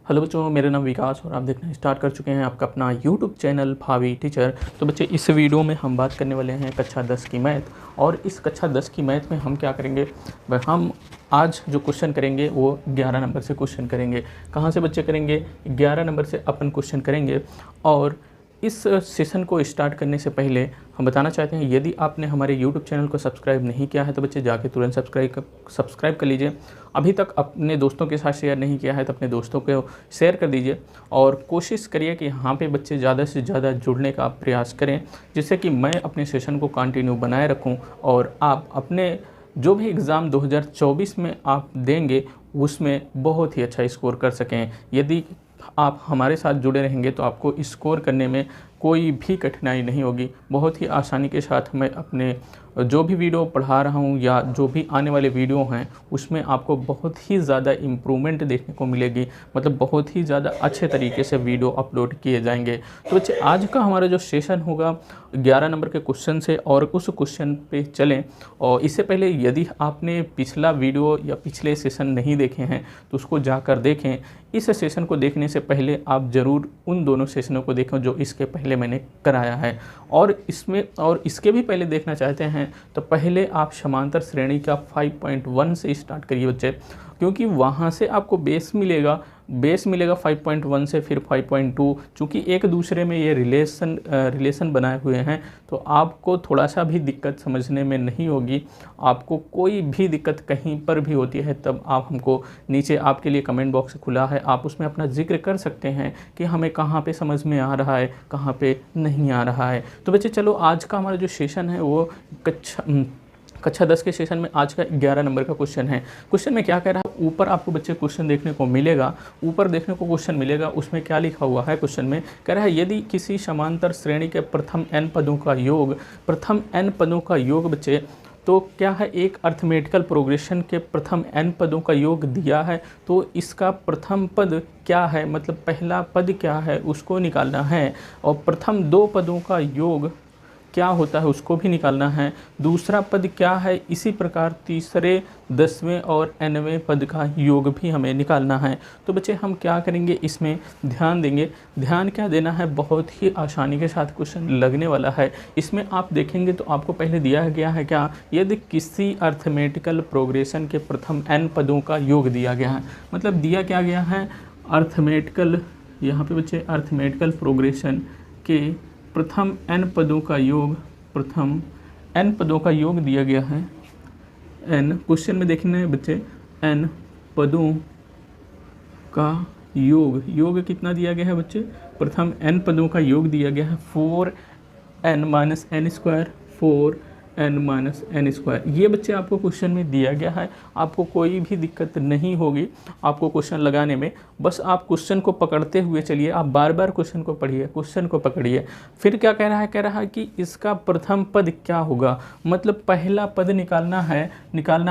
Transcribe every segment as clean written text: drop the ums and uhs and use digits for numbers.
Hello बच्चों, मेरा नाम विकास और आप देखना स्टार्ट कर चुके हैं आपका अपना यूट्यूब चैनल भावी टीचर। तो बच्चे इस वीडियो में हम बात करने वाले हैं कक्षा 10 की मैथ। और इस कक्षा 10 की मैथ में हम क्या करेंगे, हम आज जो क्वेश्चन करेंगे वो 11 नंबर से क्वेश्चन करेंगे। कहाँ से बच्चे करेंगे? 11 नंबर से अपन क्वेश्चन करेंगे। और इस सेशन को स्टार्ट करने से पहले हम बताना चाहते हैं, यदि आपने हमारे YouTube चैनल को सब्सक्राइब नहीं किया है तो बच्चे जाके तुरंत सब्सक्राइब कर लीजिए। अभी तक अपने दोस्तों के साथ शेयर नहीं किया है तो अपने दोस्तों को शेयर कर दीजिए। और कोशिश करिए कि यहाँ पे बच्चे ज़्यादा से ज़्यादा जुड़ने का प्रयास करें, जिससे कि मैं अपने सेशन को कंटिन्यू बनाए रखूँ और आप अपने जो भी एग्ज़ाम 2024 में आप देंगे उसमें बहुत ही अच्छा स्कोर कर सकें। यदि आप हमारे साथ जुड़े रहेंगे तो आपको स्कोर करने में कोई भी कठिनाई नहीं होगी। बहुत ही आसानी के साथ मैं अपने जो भी वीडियो पढ़ा रहा हूँ या जो भी आने वाले वीडियो हैं उसमें आपको बहुत ही ज़्यादा इम्प्रूवमेंट देखने को मिलेगी। मतलब बहुत ही ज़्यादा अच्छे तरीके से वीडियो अपलोड किए जाएंगे। तो बच्चे आज का हमारा जो सेशन होगा 11 नंबर के क्वेश्चन से, और उस क्वेश्चन पे चलें। और इससे पहले यदि आपने पिछला वीडियो या पिछले सेशन नहीं देखे हैं तो उसको जाकर देखें। इस सेशन को देखने से पहले आप ज़रूर उन दोनों सेशनों को देखें जो इसके पहले मैंने कराया है। और इसके भी पहले देखना चाहते हैं तो पहले आप समांतर श्रेणी का 5.1 से स्टार्ट करिए बच्चे, क्योंकि वहाँ से आपको बेस मिलेगा 5.1 से फिर 5.2। चूँकि एक दूसरे में ये रिलेशन बनाए हुए हैं तो आपको थोड़ा सा भी दिक्कत समझने में नहीं होगी। आपको कोई भी दिक्कत कहीं पर भी होती है तब आप हमको नीचे आपके लिए कमेंट बॉक्स खुला है, आप उसमें अपना जिक्र कर सकते हैं कि हमें कहाँ पे समझ में आ रहा है, कहाँ पे नहीं आ रहा है। तो बच्चे चलो आज का हमारा जो सेशन है वो कक्षा 10 के सेशन में आज का 11 नंबर का क्वेश्चन है। क्वेश्चन में क्या कह रहा है, ऊपर आपको बच्चे क्वेश्चन देखने को मिलेगा, ऊपर देखने को क्वेश्चन मिलेगा। उसमें क्या लिखा हुआ है, क्वेश्चन में कह रहा है यदि किसी समांतर श्रेणी के प्रथम n पदों का योग बच्चे तो क्या है, एक अर्थमेटिकल प्रोग्रेशन के प्रथम n पदों का योग दिया है तो इसका प्रथम पद क्या है, मतलब पहला पद क्या है उसको निकालना है। और प्रथम 2 पदों का योग क्या होता है उसको भी निकालना है। दूसरा पद क्या है, इसी प्रकार तीसरे 10वें और nवें पद का योग भी हमें निकालना है। तो बच्चे हम क्या करेंगे, इसमें ध्यान देंगे। ध्यान क्या देना है, बहुत ही आसानी के साथ क्वेश्चन लगने वाला है। इसमें आप देखेंगे तो आपको पहले दिया गया है क्या, यदि किसी अर्थमेटिकल प्रोग्रेशन के प्रथम n पदों का योग दिया गया है, मतलब दिया क्या गया है, अर्थमेटिकल, यहाँ पे बच्चे अर्थमेटिकल प्रोग्रेशन के प्रथम n पदों का योग, प्रथम n पदों का योग दिया गया है। n क्वेश्चन में देखना है बच्चे, n पदों का योग कितना दिया गया है बच्चे, प्रथम n पदों का योग दिया गया है 4n - n square, 4n - n square. ये बच्चे आपको क्वेश्चन में दिया गया है। आपको कोई भी दिक्कत नहीं होगी आपको क्वेश्चन लगाने में। बस आप क्वेश्चन को पकड़ते हुए चलिए, आप बार बार क्वेश्चन को पढ़िए, क्वेश्चन को पकड़िए। फिर क्या कह रहा है कि इसका प्रथम पद क्या होगा, मतलब पहला पद निकालना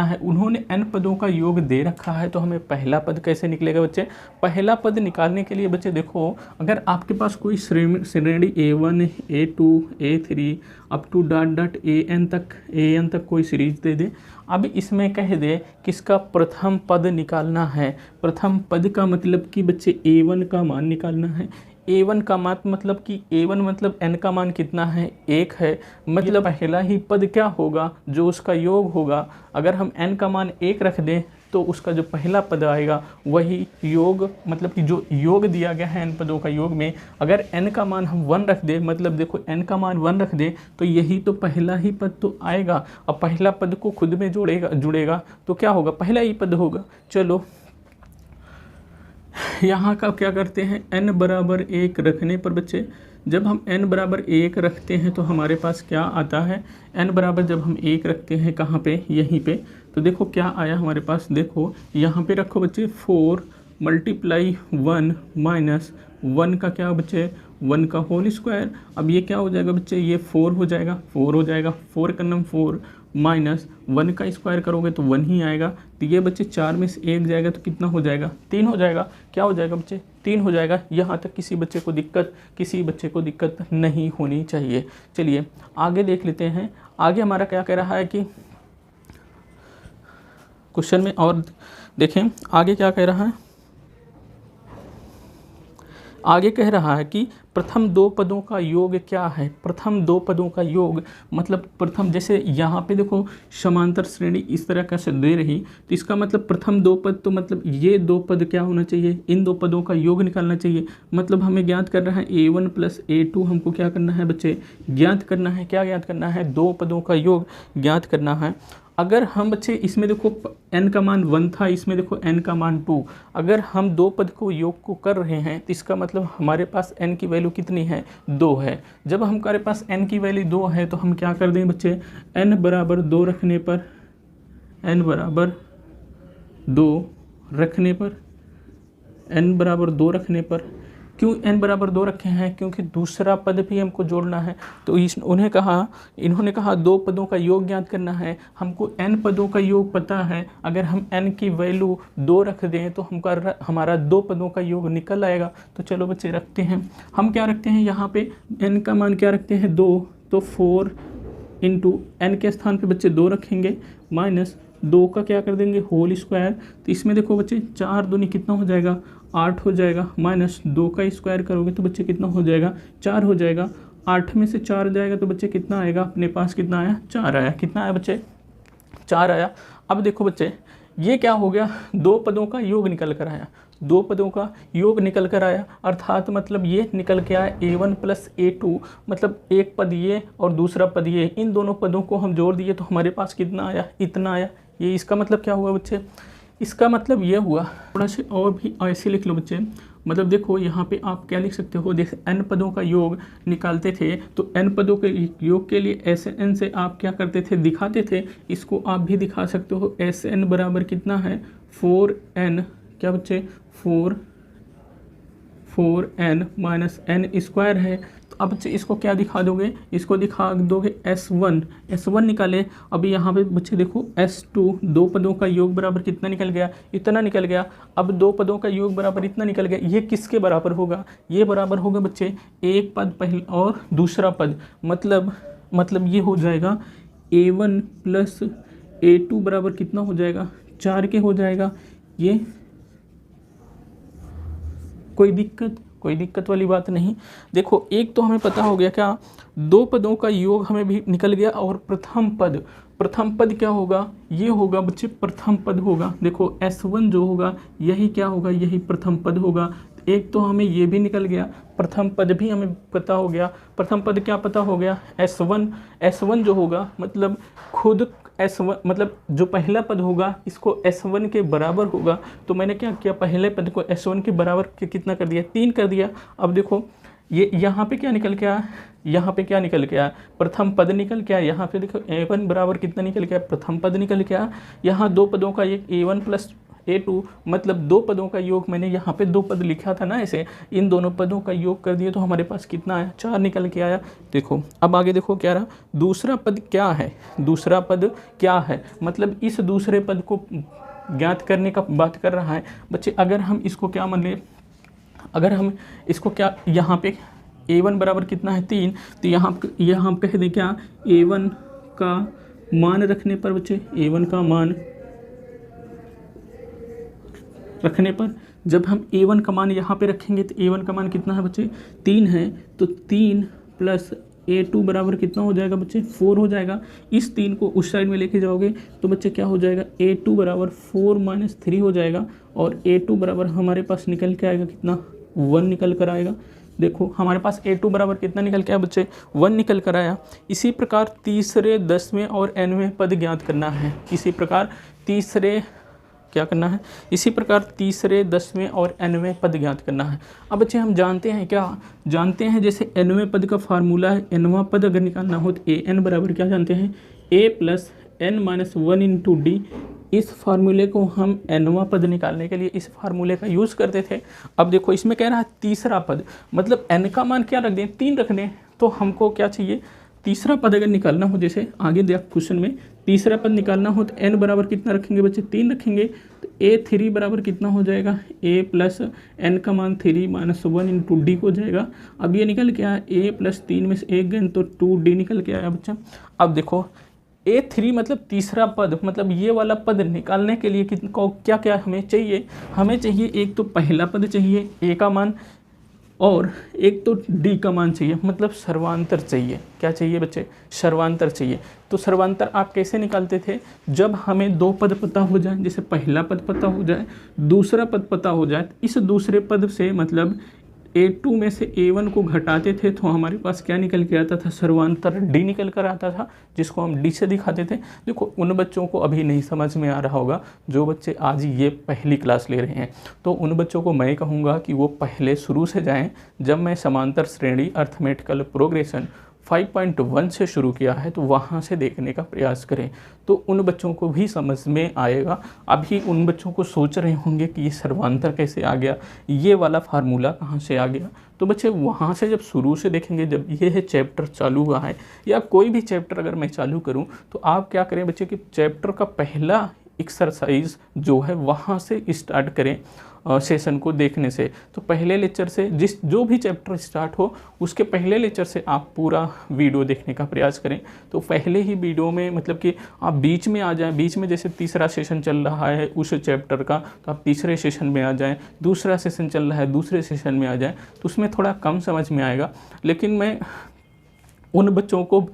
है। उन्होंने n पदों का योग दे रखा है तो हमें पहला पद कैसे निकलेगा बच्चे। पहला पद निकालने के लिए बच्चे देखो, अगर आपके पास कोई श्रेणी A1 A2 A3 up to an तक कोई सीरीज दे दे। अब इसमें कह दे किसका प्रथम पद निकालना है। प्रथम पद का मतलब कि बच्चे A1 का मान निकालना है। A1 का मान मतलब कि A1 मतलब n का मान कितना है, 1 है। मतलब पहला ही पद क्या होगा, जो उसका योग होगा। अगर हम n का मान 1 रख दें तो उसका जो पहला पद आएगा वही योग, मतलब कि जो योग दिया गया है n पदों का योग में, अगर n का मान हम 1 रख दें, मतलब देखो n का मान 1 रख दें तो यही तो पहला ही पद तो आएगा। अब पहला पद को खुद में जुड़ेगा तो क्या होगा, पहला ही पद होगा। चलो यहाँ का क्या करते हैं, n बराबर 1 रखने पर बच्चे, जब हम n बराबर 1 रखते हैं तो हमारे पास क्या आता है, n बराबर जब हम 1 रखते हैं कहाँ पे, यहीं पे, तो देखो क्या आया हमारे पास। देखो यहाँ पे रखो बच्चे 4 × 1 - 1 का क्या बच्चे, 1 का होल स्क्वायर। अब ये क्या हो जाएगा बच्चे, ये 4 हो जाएगा, 4 का नम 4 -1 का स्क्वायर करोगे तो 1 ही आएगा। तो ये बच्चे 4 में से 1 जाएगा तो कितना हो जाएगा, 3 हो जाएगा। क्या हो जाएगा बच्चे, 3 हो जाएगा। यहाँ तक किसी बच्चे को दिक्कत नहीं होनी चाहिए। चलिए आगे देख लेते हैं। आगे हमारा क्या कह रहा है कि क्वेश्चन में, और देखें आगे क्या कह रहा है, आगे कह रहा है कि प्रथम दो पदों का योग क्या है। प्रथम दो पदों का योग मतलब प्रथम, जैसे यहाँ पे देखो समांतर श्रेणी इस तरह का से दे रही, तो इसका मतलब प्रथम दो पद, तो मतलब ये दो पद क्या होना चाहिए, इन दो पदों का योग निकालना चाहिए। मतलब हमें ज्ञात करना है A1 + A2, हमको क्या करना है बच्चे, ज्ञात करना है। क्या ज्ञात करना है, दो पदों का योग ज्ञात करना है। अगर हम बच्चे इसमें देखो n का मान 1 था, इसमें देखो n का मान 2, अगर हम दो पद को योग को कर रहे हैं तो इसका मतलब हमारे पास n की वैल्यू कितनी है, 2 है। जब हमारे पास n की वैल्यू 2 है तो हम क्या कर दें बच्चे, n बराबर 2 रखने पर, n बराबर 2 रखने पर, n बराबर 2 रखने पर, क्यों n बराबर 2 रखे हैं, क्योंकि दूसरा पद भी हमको जोड़ना है। तो इन्होंने कहा दो पदों का योग ज्ञात करना है। हमको n पदों का योग पता है, अगर हम n की वैल्यू 2 रख दें तो हमारा दो पदों का योग निकल आएगा। तो चलो बच्चे रखते हैं, हम क्या रखते हैं यहाँ पे n का मान क्या रखते हैं, 2, तो 4 इंटू n के स्थान पे बच्चे 2 रखेंगे, माइनस 2 का क्या कर देंगे होल स्क्वायर। तो इसमें देखो बच्चे 4 दूनी कितना हो जाएगा, 8 हो जाएगा, माइनस 2 का स्क्वायर करोगे तो बच्चे कितना हो जाएगा, 4 हो जाएगा। 8 में से 4 जाएगा तो बच्चे कितना आएगा, अपने पास कितना आया, 4 आया। कितना आया बच्चे, 4 आया। अब देखो बच्चे ये क्या हो गया, दो पदों का योग निकल कर आया, दो पदों का योग निकल कर आया, अर्थात मतलब ये निकल के आया A1 + A2, मतलब एक पद ये और दूसरा पद ये, इन दोनों पदों को हम जोड़ दिए तो हमारे पास कितना आया, इतना आया। ये इसका मतलब क्या हुआ बच्चे, इसका मतलब ये हुआ, थोड़ा से और भी ऐसे लिख लो बच्चे। मतलब देखो यहाँ पे आप क्या लिख सकते हो, देख n पदों का योग निकालते थे तो n पदों के योग के लिए SN से आप क्या करते थे, दिखाते थे। इसको आप भी दिखा सकते हो, SN बराबर कितना है, 4n, क्या बच्चे, 4n माइनस n स्क्वायर है। तो अब बच्चे इसको क्या दिखा दोगे, इसको दिखा दोगे S1 निकाले। अभी यहाँ पे बच्चे देखो S2, दो पदों का योग बराबर कितना निकल गया, इतना निकल गया। अब दो पदों का योग बराबर इतना निकल गया, ये किसके बराबर होगा, ये बराबर होगा बच्चे एक पद पहले और दूसरा पद, मतलब ये हो जाएगा A1 + A2 बराबर कितना हो जाएगा, 4 के हो जाएगा। ये कोई दिक्कत वाली बात नहीं। देखो एक तो हमें पता हो गया क्या, दो पदों का योग हमें भी निकल गया, और प्रथम पद क्या होगा, ये होगा बच्चे प्रथम पद होगा। देखो S1 जो होगा यही क्या होगा, यही प्रथम पद होगा। एक तो हमें ये भी निकल गया, प्रथम पद भी हमें पता हो गया। प्रथम पद क्या पता हो गया, S1 जो होगा मतलब खुद S1, मतलब जो पहला पद होगा इसको S1 के बराबर होगा। तो मैंने क्या किया, पहले पद को S1 के बराबर कितना कर दिया, 3 कर दिया। अब देखो ये यहाँ पे क्या निकल के आया, यहाँ पे क्या निकल के आया, प्रथम पद निकल के आया। यहाँ पे देखो A1 बराबर कितना निकल के आया, प्रथम पद निकल के आया। यहाँ दो पदों का एक A1 + A2, मतलब दो पदों का योग, मैंने यहाँ पे दो पद लिखा था ना ऐसे, इन दोनों पदों का योग कर दिए तो हमारे पास कितना आया, 4 निकल के आया। देखो अब आगे देखो क्या रहा, दूसरा पद क्या है, दूसरा पद क्या है, मतलब इस दूसरे पद को ज्ञात करने का बात कर रहा है बच्चे। अगर हम इसको क्या मान लें, अगर हम इसको क्या, यहाँ पे A1 बराबर कितना है, 3, तो यहाँ कह दें क्या, A1 का मान रखने पर बच्चे, A1 का मान रखने पर जब हम A1 का मान यहाँ पे रखेंगे तो A1 का मान कितना है बच्चे, 3 है। तो 3 + A2 बराबर कितना हो जाएगा बच्चे, 4 हो जाएगा। इस 3 को उस साइड में लेके जाओगे तो बच्चे क्या हो जाएगा, A2 बराबर 4 - 3 हो जाएगा, और A2 बराबर हमारे पास निकल के आएगा कितना, 1 निकल कर आएगा। देखो हमारे पास A2 बराबर कितना निकल के आया बच्चे, 1 निकल कर आया। इसी प्रकार तीसरे, 10वें और nवें पद ज्ञात करना है। इसी प्रकार तीसरे क्या करना है, इसी प्रकार तीसरे, 10वें और nवें पद ज्ञात करना है। अब बच्चे हम जानते हैं, क्या जानते हैं, जैसे nवें पद का फार्मूला है, nवां पद अगर निकालना हो तो an बराबर क्या जानते हैं, a + n - 1 × d। इस फार्मूले को हम nवां पद निकालने के लिए इस फार्मूले का यूज़ करते थे। अब देखो इसमें कह रहा है तीसरा पद, मतलब n का मान क्या रख दें, 3 रख दें। तो हमको क्या चाहिए, तीसरा पद अगर निकालना हो, जैसे आगे दिया क्वेश्चन में, तीसरा पद निकालना हो तो n बराबर कितना रखेंगे बच्चे, 3 रखेंगे। तो A3 बराबर कितना हो जाएगा, a + n का मान 3 - 1 × d हो जाएगा। अब ये निकल के आया, a + 3 में से 1 गए तो 2d निकल के आया बच्चा। अब देखो A3 मतलब तीसरा पद, मतलब ये वाला पद निकालने के लिए क्या क्या हमें चाहिए, हमें चाहिए एक तो पहला पद चाहिए, a का मान और एक तो डी का मान चाहिए, मतलब सर्वांतर चाहिए। क्या चाहिए बच्चे? सर्वांतर चाहिए। तो सर्वांतर आप कैसे निकालते थे? जब हमें दो पद पता हो जाए, जैसे पहला पद पता हो जाए, दूसरा पद पता हो जाए, इस दूसरे पद से मतलब A2 में से A1 को घटाते थे तो हमारे पास क्या निकल के आता था? सर्वांतर D निकल कर आता था, जिसको हम D से दिखाते थे। देखो उन बच्चों को अभी नहीं समझ में आ रहा होगा जो बच्चे आज ये पहली क्लास ले रहे हैं, तो उन बच्चों को मैं कहूँगा कि वो पहले शुरू से जाएं। जब मैं समांतर श्रेणी अर्थमेटिकल प्रोग्रेशन 5.1 से शुरू किया है तो वहाँ से देखने का प्रयास करें, तो उन बच्चों को भी समझ में आएगा। अभी उन बच्चों को सोच रहे होंगे कि ये सर्वांतर कैसे आ गया, ये वाला फार्मूला कहाँ से आ गया। तो बच्चे वहाँ से जब शुरू से देखेंगे, जब ये है चैप्टर चालू हुआ है या कोई भी चैप्टर अगर मैं चालू करूँ, तो आप क्या करें बच्चे कि चैप्टर का पहला एक्सरसाइज जो है वहाँ से स्टार्ट करें सेशन को देखने से। तो पहले लेक्चर से जो भी चैप्टर स्टार्ट हो उसके पहले लेक्चर से आप पूरा वीडियो देखने का प्रयास करें। तो पहले ही वीडियो में मतलब कि आप बीच में आ जाएं, बीच में जैसे तीसरा सेशन चल रहा है उस चैप्टर का, तो आप तीसरे सेशन में आ जाएं, दूसरा सेशन चल रहा है दूसरे सेशन में आ जाएं, तो उसमें थोड़ा कम समझ में आएगा। लेकिन मैं उन बच्चों को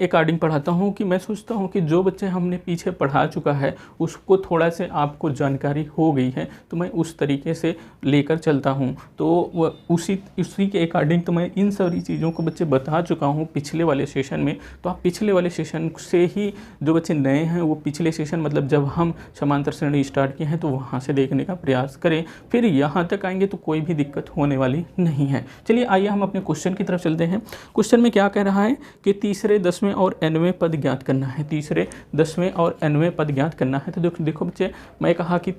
अकॉर्डिंग पढ़ाता हूँ कि मैं सोचता हूँ कि जो बच्चे हमने पीछे पढ़ा चुका है उसको थोड़ा से आपको जानकारी हो गई है, तो मैं उस तरीके से लेकर चलता हूँ। तो उसी के अकॉर्डिंग तो मैं इन सारी चीज़ों को बच्चे बता चुका हूँ पिछले वाले सेशन में। तो आप पिछले वाले सेशन से ही, जो बच्चे नए हैं वो पिछले सेशन मतलब जब हम समांतर श्रेणी स्टार्ट किए हैं तो वहाँ से देखने का प्रयास करें, फिर यहाँ तक आएंगे तो कोई भी दिक्कत होने वाली नहीं है। चलिए आइए हम अपने क्वेश्चन की तरफ चलते हैं। क्वेश्चन में क्या कह रहा है कि तीसरे 10वें और nवें पद ज्ञात करना है। तीसरे 10वें और nवें पद ज्ञात करना है। तो देखो बच्चे, मैं कहा कि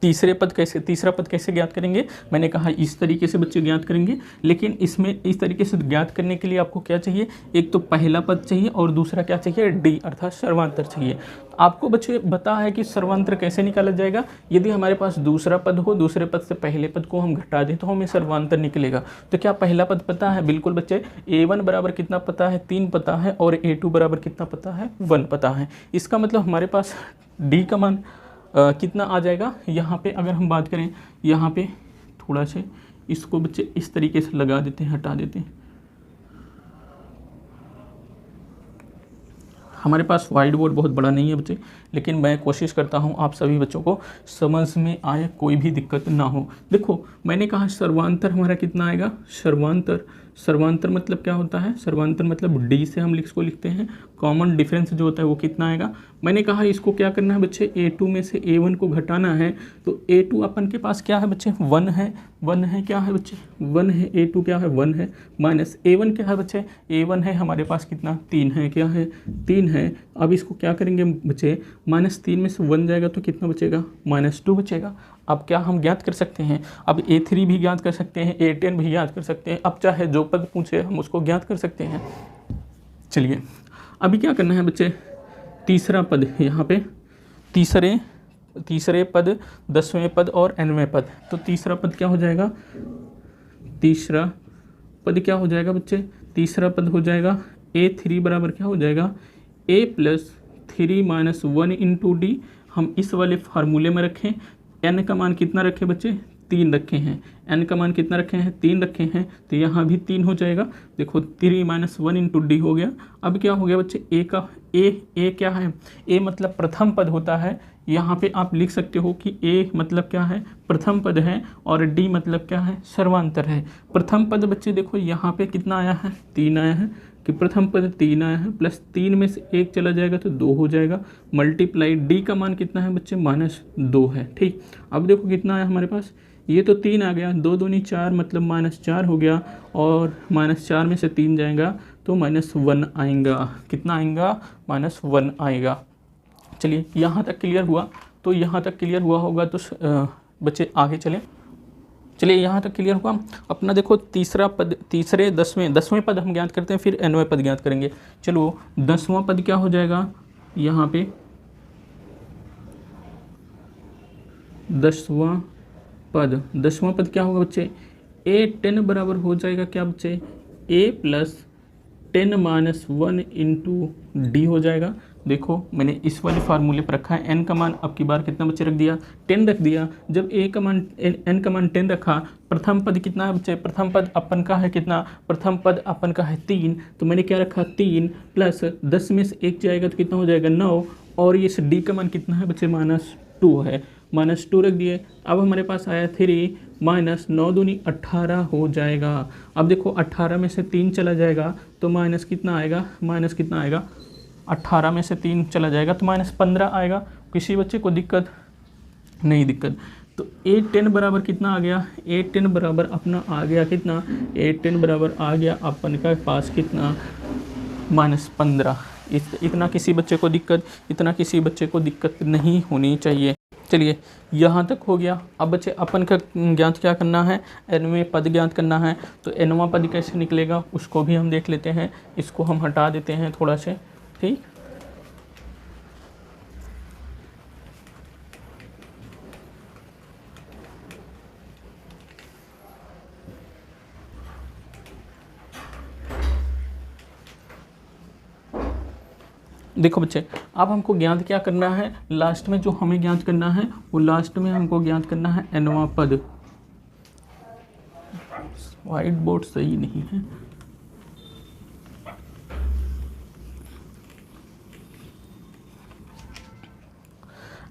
तीसरा पद कैसे ज्ञात करेंगे? मैंने कहा इस तरीके से बच्चे ज्ञात करेंगे, लेकिन इसमें इस तरीके से ज्ञात करने के लिए आपको क्या चाहिए? एक तो पहला पद चाहिए और दूसरा क्या चाहिए? डी अर्थात सर्वांतर चाहिए। आपको बच्चे बता है कि सर्वांतर कैसे निकाला जाएगा। यदि हमारे पास दूसरा पद हो, दूसरे पद से पहले पद को हम घटा दें तो हमें सर्वांतर निकलेगा। तो क्या पहला पद पता है? बिल्कुल बच्चे, A1 बराबर कितना पता है? 3 पता है, और A2 बराबर कितना पता है? 1 पता है। इसका मतलब हमारे पास डी का मान कितना आ जाएगा? यहाँ पे अगर हम बात करें, यहाँ पे थोड़ा से इसको बच्चे इस तरीके से लगा देते हैं, हटा देते हैं। हमारे पास वाइट बोर्ड बहुत बड़ा नहीं है बच्चे, लेकिन मैं कोशिश करता हूँ आप सभी बच्चों को समझ में आए, कोई भी दिक्कत ना हो। देखो मैंने कहा सर्वांतर हमारा कितना आएगा? सर्वांतर मतलब क्या होता है? सर्वांतर मतलब डी से हम इसको लिखते हैं, कॉमन डिफरेंस जो होता है वो कितना आएगा? मैंने कहा इसको क्या करना है बच्चे? A2 में से A1 को घटाना है। तो A2 अपन के पास क्या है बच्चे? 1 है। क्या है बच्चे? 1 है। A2 क्या है? 1 है। माइनस A1 क्या है बच्चे? A1 है हमारे पास कितना? 3 है। क्या है? 3 है। अब इसको क्या करेंगे बच्चे? -3 में से 1 जाएगा तो कितना बचेगा? -2 बचेगा। अब क्या हम ज्ञात कर सकते हैं? अब A3 भी ज्ञात कर सकते हैं, A10 भी ज्ञात कर सकते हैं। अब चाहे जो पद पूछे हम उसको ज्ञात कर सकते हैं। चलिए अभी क्या करना है बच्चे? तीसरा पद, यहाँ पे तीसरे पद, 10वें पद और nवें पद। तो तीसरा पद क्या हो जाएगा? तीसरा पद क्या हो जाएगा बच्चे? तीसरा पद हो जाएगा A3 बराबर क्या हो जाएगा? A + 3 - 1 × D। हम इस वाले फार्मूले में रखें। n का मान कितना रखे बच्चे? 3 रखे हैं। n का मान कितना रखे हैं? 3 रखे हैं। तो यहाँ भी 3 हो जाएगा। देखो 3 - 1 × D हो गया। अब क्या हो गया बच्चे? A क्या है? A मतलब प्रथम पद होता है। यहाँ पे आप लिख सकते हो कि A मतलब क्या है? प्रथम पद है, और D मतलब क्या है? सर्वांतर है। प्रथम पद बच्चे देखो यहाँ पे कितना आया है? 3 आया है, कि प्रथम पद 3 आया है, प्लस 3 में से 1 चला जाएगा तो 2 हो जाएगा, मल्टीप्लाई D का मान कितना है बच्चे? -2 है। ठीक, अब देखो कितना आया हमारे पास? ये तो 3 आ गया, 2 दूनी 4 मतलब -4 हो गया, और -4 में से 3 जाएगा तो -1 आएगा। कितना आएगा? -1 आएगा। चलिए यहाँ तक क्लियर हुआ। तो यहाँ तक क्लियर हुआ होगा तो बच्चे आगे चलें। चलिए यहाँ तक क्लियर हुआ अपना। देखो तीसरा पद, तीसरे 10वें पद हम ज्ञात करते हैं, फिर nवें पद ज्ञात करेंगे। चलो 10वां पद क्या हो जाएगा? यहाँ पे 10वां पद क्या होगा बच्चे? A10 बराबर हो जाएगा क्या बच्चे? A + 10 - 1 × D हो जाएगा। देखो मैंने इस वाले फार्मूले पर रखा है, n का मान अब की बार कितना बच्चे रख दिया, 10 रख दिया। जब a का मान n का मान 10 रखा, प्रथम पद कितना है बच्चे, प्रथम पद अपन का है कितना, प्रथम पद अपन का है 3, तो मैंने क्या रखा 3 प्लस 10 में से 1 जाएगा तो कितना हो जाएगा 9, और ये d का मान कितना है बच्चे -2 है, -2 रख दिए। अब हमारे पास आया 3 माइनस 9 दूनी 18 हो जाएगा। अब देखो 18 में से 3 चला जाएगा तो माइनस कितना आएगा, माइनस कितना आएगा, 18 में से 3 चला जाएगा तो -15 आएगा। किसी बच्चे को दिक्कत नहीं, दिक्कत। तो A10 बराबर कितना आ गया, A10 बराबर अपना आ गया कितना, A10 बराबर आ गया अपन का पास कितना -15। इतना किसी बच्चे को दिक्कत, इतना किसी बच्चे को दिक्कत नहीं होनी चाहिए। चलिए यहाँ तक हो गया। अब बच्चे अपन का ज्ञात क्या करना है, nवें पद ज्ञात करना है। तो nवां पद कैसे निकलेगा उसको भी हम देख लेते हैं। इसको हम हटा देते हैं थोड़ा से, ठीक। देखो बच्चे, अब हमको ज्ञात क्या करना है, लास्ट में जो हमें ज्ञात करना है वो लास्ट में हमको ज्ञात करना है nवां पद। व्हाइट बोर्ड सही नहीं है।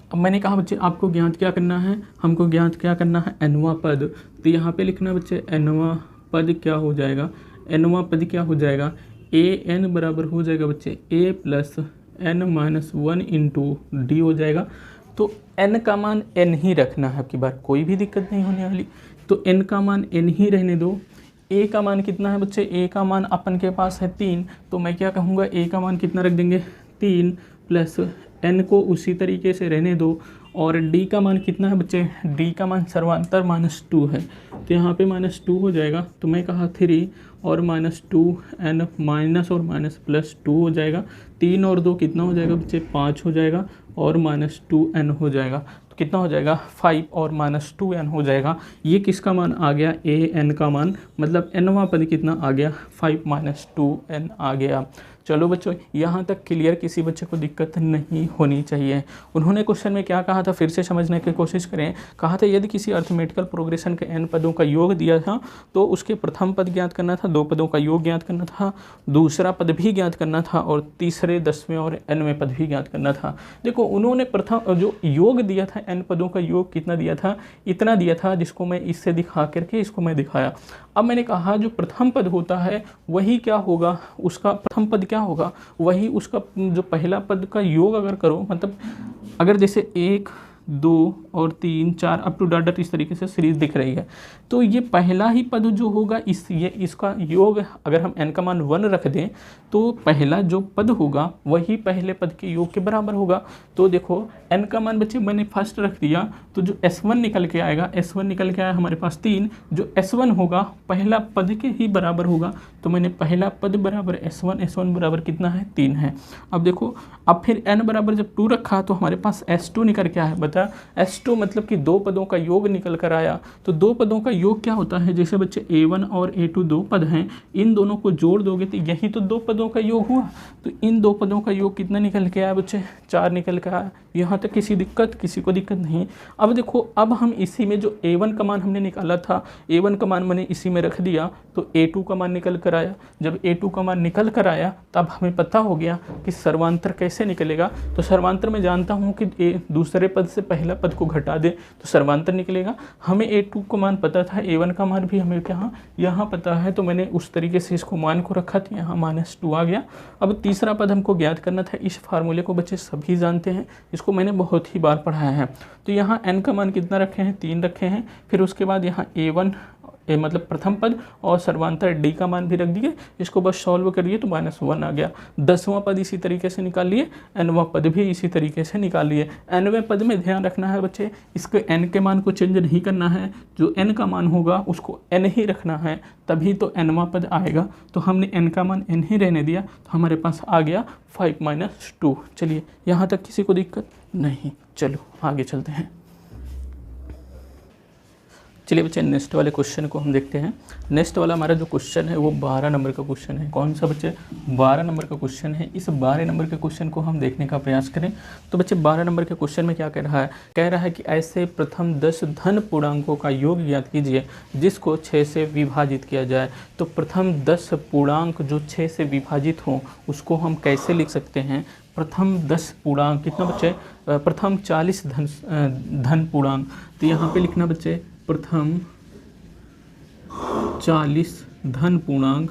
अब मैंने कहा बच्चे आपको ज्ञात क्या करना है, हमको ज्ञात क्या करना है nवां पद। तो यहाँ पे लिखना बच्चे nवां पद क्या हो जाएगा, nवां पद क्या हो जाएगा, an बराबर हो जाएगा बच्चे a plus n minus 1 into D हो जाएगा। तो n का मान n ही रखना है, आपकी बार कोई भी दिक्कत नहीं होने वाली। तो n का मान n ही रहने दो। a का मान कितना है बच्चे, a का मान अपन के पास है 3, तो मैं क्या कहूँगा a का मान कितना रख देंगे 3 प्लस n को उसी तरीके से रहने दो। और d का मान कितना है बच्चे, d का मान सर्वांतर -2 है, तो यहाँ पे -2 हो जाएगा। तो मैं कहा 3 और -2n माइनस और माइनस +2 हो जाएगा। 3 और 2 कितना हो जाएगा बच्चे 5 हो जाएगा, और -2n हो जाएगा। तो कितना हो जाएगा 5 और -2n हो जाएगा। ये किसका मान आ गया, an का मान, मतलब nवां पद कितना आ गया 5 -2n आ गया। चलो बच्चों यहाँ तक क्लियर, किसी बच्चे को दिक्कत नहीं होनी चाहिए। उन्होंने क्वेश्चन में क्या कहा था, फिर से समझने की कोशिश करें। कहा था यदि किसी अर्थमेटिकल प्रोग्रेशन के n पदों का योग दिया था तो उसके प्रथम पद ज्ञात करना था, 2 पदों का योग ज्ञात करना था, दूसरा पद भी ज्ञात करना था, और तीसरे 10वें और nवें पद भी ज्ञात करना था। देखो उन्होंने प्रथम जो योग दिया था, n पदों का योग कितना दिया था, इतना दिया था, जिसको मैं इससे दिखा करके इसको मैं दिखाया। अब मैंने कहा जो प्रथम पद होता है वही क्या होगा, उसका प्रथम पद क्या होगा, वही उसका जो पहला पद का योग अगर करो, मतलब अगर जैसे 1 2 और 3 4 अप टू डाट इस तरीके से सीरीज दिख रही है, तो ये पहला ही पद जो होगा इसका योग अगर हम n का मान 1 रख दें तो पहला जो पद होगा वही पहले पद के योग के बराबर होगा। तो देखो n का मान बच्चे मैंने फर्स्ट रख दिया, तो जो s1 निकल के आएगा, s1 निकल के आया हमारे पास 3, जो s1 होगा पहला पद के ही बराबर होगा। तो मैंने पहला पद बराबर s1 बराबर कितना है 3 है। अब देखो अब फिर n बराबर जब 2 रखा तो हमारे पास s2 निकल के आया, बता s2 मतलब कि 2 पदों का योग निकल कर आया। तो 2 पदों का योग क्या होता है, जैसे बच्चे a1 और a2 2 पद हैं, इन दोनों को जोड़ दोगे तो यही तो 2 पदों का योग हुआ। तो इन 2 पदों का योग कितना निकल के आया बच्चे 4 निकल के आया। यहाँ तक किसी को दिक्कत नहीं। अब देखो अब हम इसी में जो a1 का मान हमने निकाला था, a1 का मान मैंने इसी में रख दिया, तो a2 का मान निकल कर आया। जब a2 का मान निकल कर आया तब हमें पता हो गया कि सर्वांतर कैसे निकलेगा। तो सर्वांतर में जानता हूँ कि दूसरे पद से पहला पद को घटा दे तो सर्वांतर निकलेगा। हमें a2 का मान पता था, a1 का मान भी हमें यहाँ पता है, तो मैंने उस तरीके से इसको मान को रखा तो यहाँ -2 आ गया। अब तीसरा पद हमको ज्ञात करना था। इस फार्मूले को बच्चे सभी जानते हैं, इसको मैंने बहुत ही बार पढ़ाया है। तो यहाँ n का मान कितना रखे हैं 3 रखे हैं। फिर उसके बाद यहाँ a1 मतलब प्रथम पद और सर्वांतर d का मान भी रख दिए। इसको बस सॉल्व करिए तो -1 आ गया। 10वां पद इसी तरीके से निकाल लिए, nवां पद भी इसी तरीके से निकाल लिए। nवें पद में ध्यान रखना है बच्चे, इसके n के मान को चेंज नहीं करना है, जो n का मान होगा उसको n ही रखना है, तभी तो nवां पद आएगा। तो हमने n का मान n ही रहने दिया, तो हमारे पास आ गया 5 - 2। चलिए यहाँ तक किसी को दिक्कत नहीं। चलो आगे चलते हैं। चलिए बच्चे नेक्स्ट वाले क्वेश्चन को हम देखते हैं। नेक्स्ट वाला हमारा जो क्वेश्चन है वो 12 नंबर का क्वेश्चन है। कौन सा बच्चे? 12 नंबर का क्वेश्चन है। इस 12 नंबर के क्वेश्चन को हम देखने का प्रयास करें। तो बच्चे 12 नंबर के क्वेश्चन में क्या कह रहा है? कह रहा है कि ऐसे प्रथम 10 धन पूर्णांकों का योग ज्ञात कीजिए जिसको 6 से विभाजित किया जाए। तो प्रथम 10 पूर्णांक जो 6 से विभाजित हों उसको हम कैसे लिख सकते हैं? प्रथम 10 पूर्णांक कितना बच्चे? प्रथम 40 धन पूर्णांक। तो यहाँ पे लिखना बच्चे प्रथम 40 धन पूर्णांक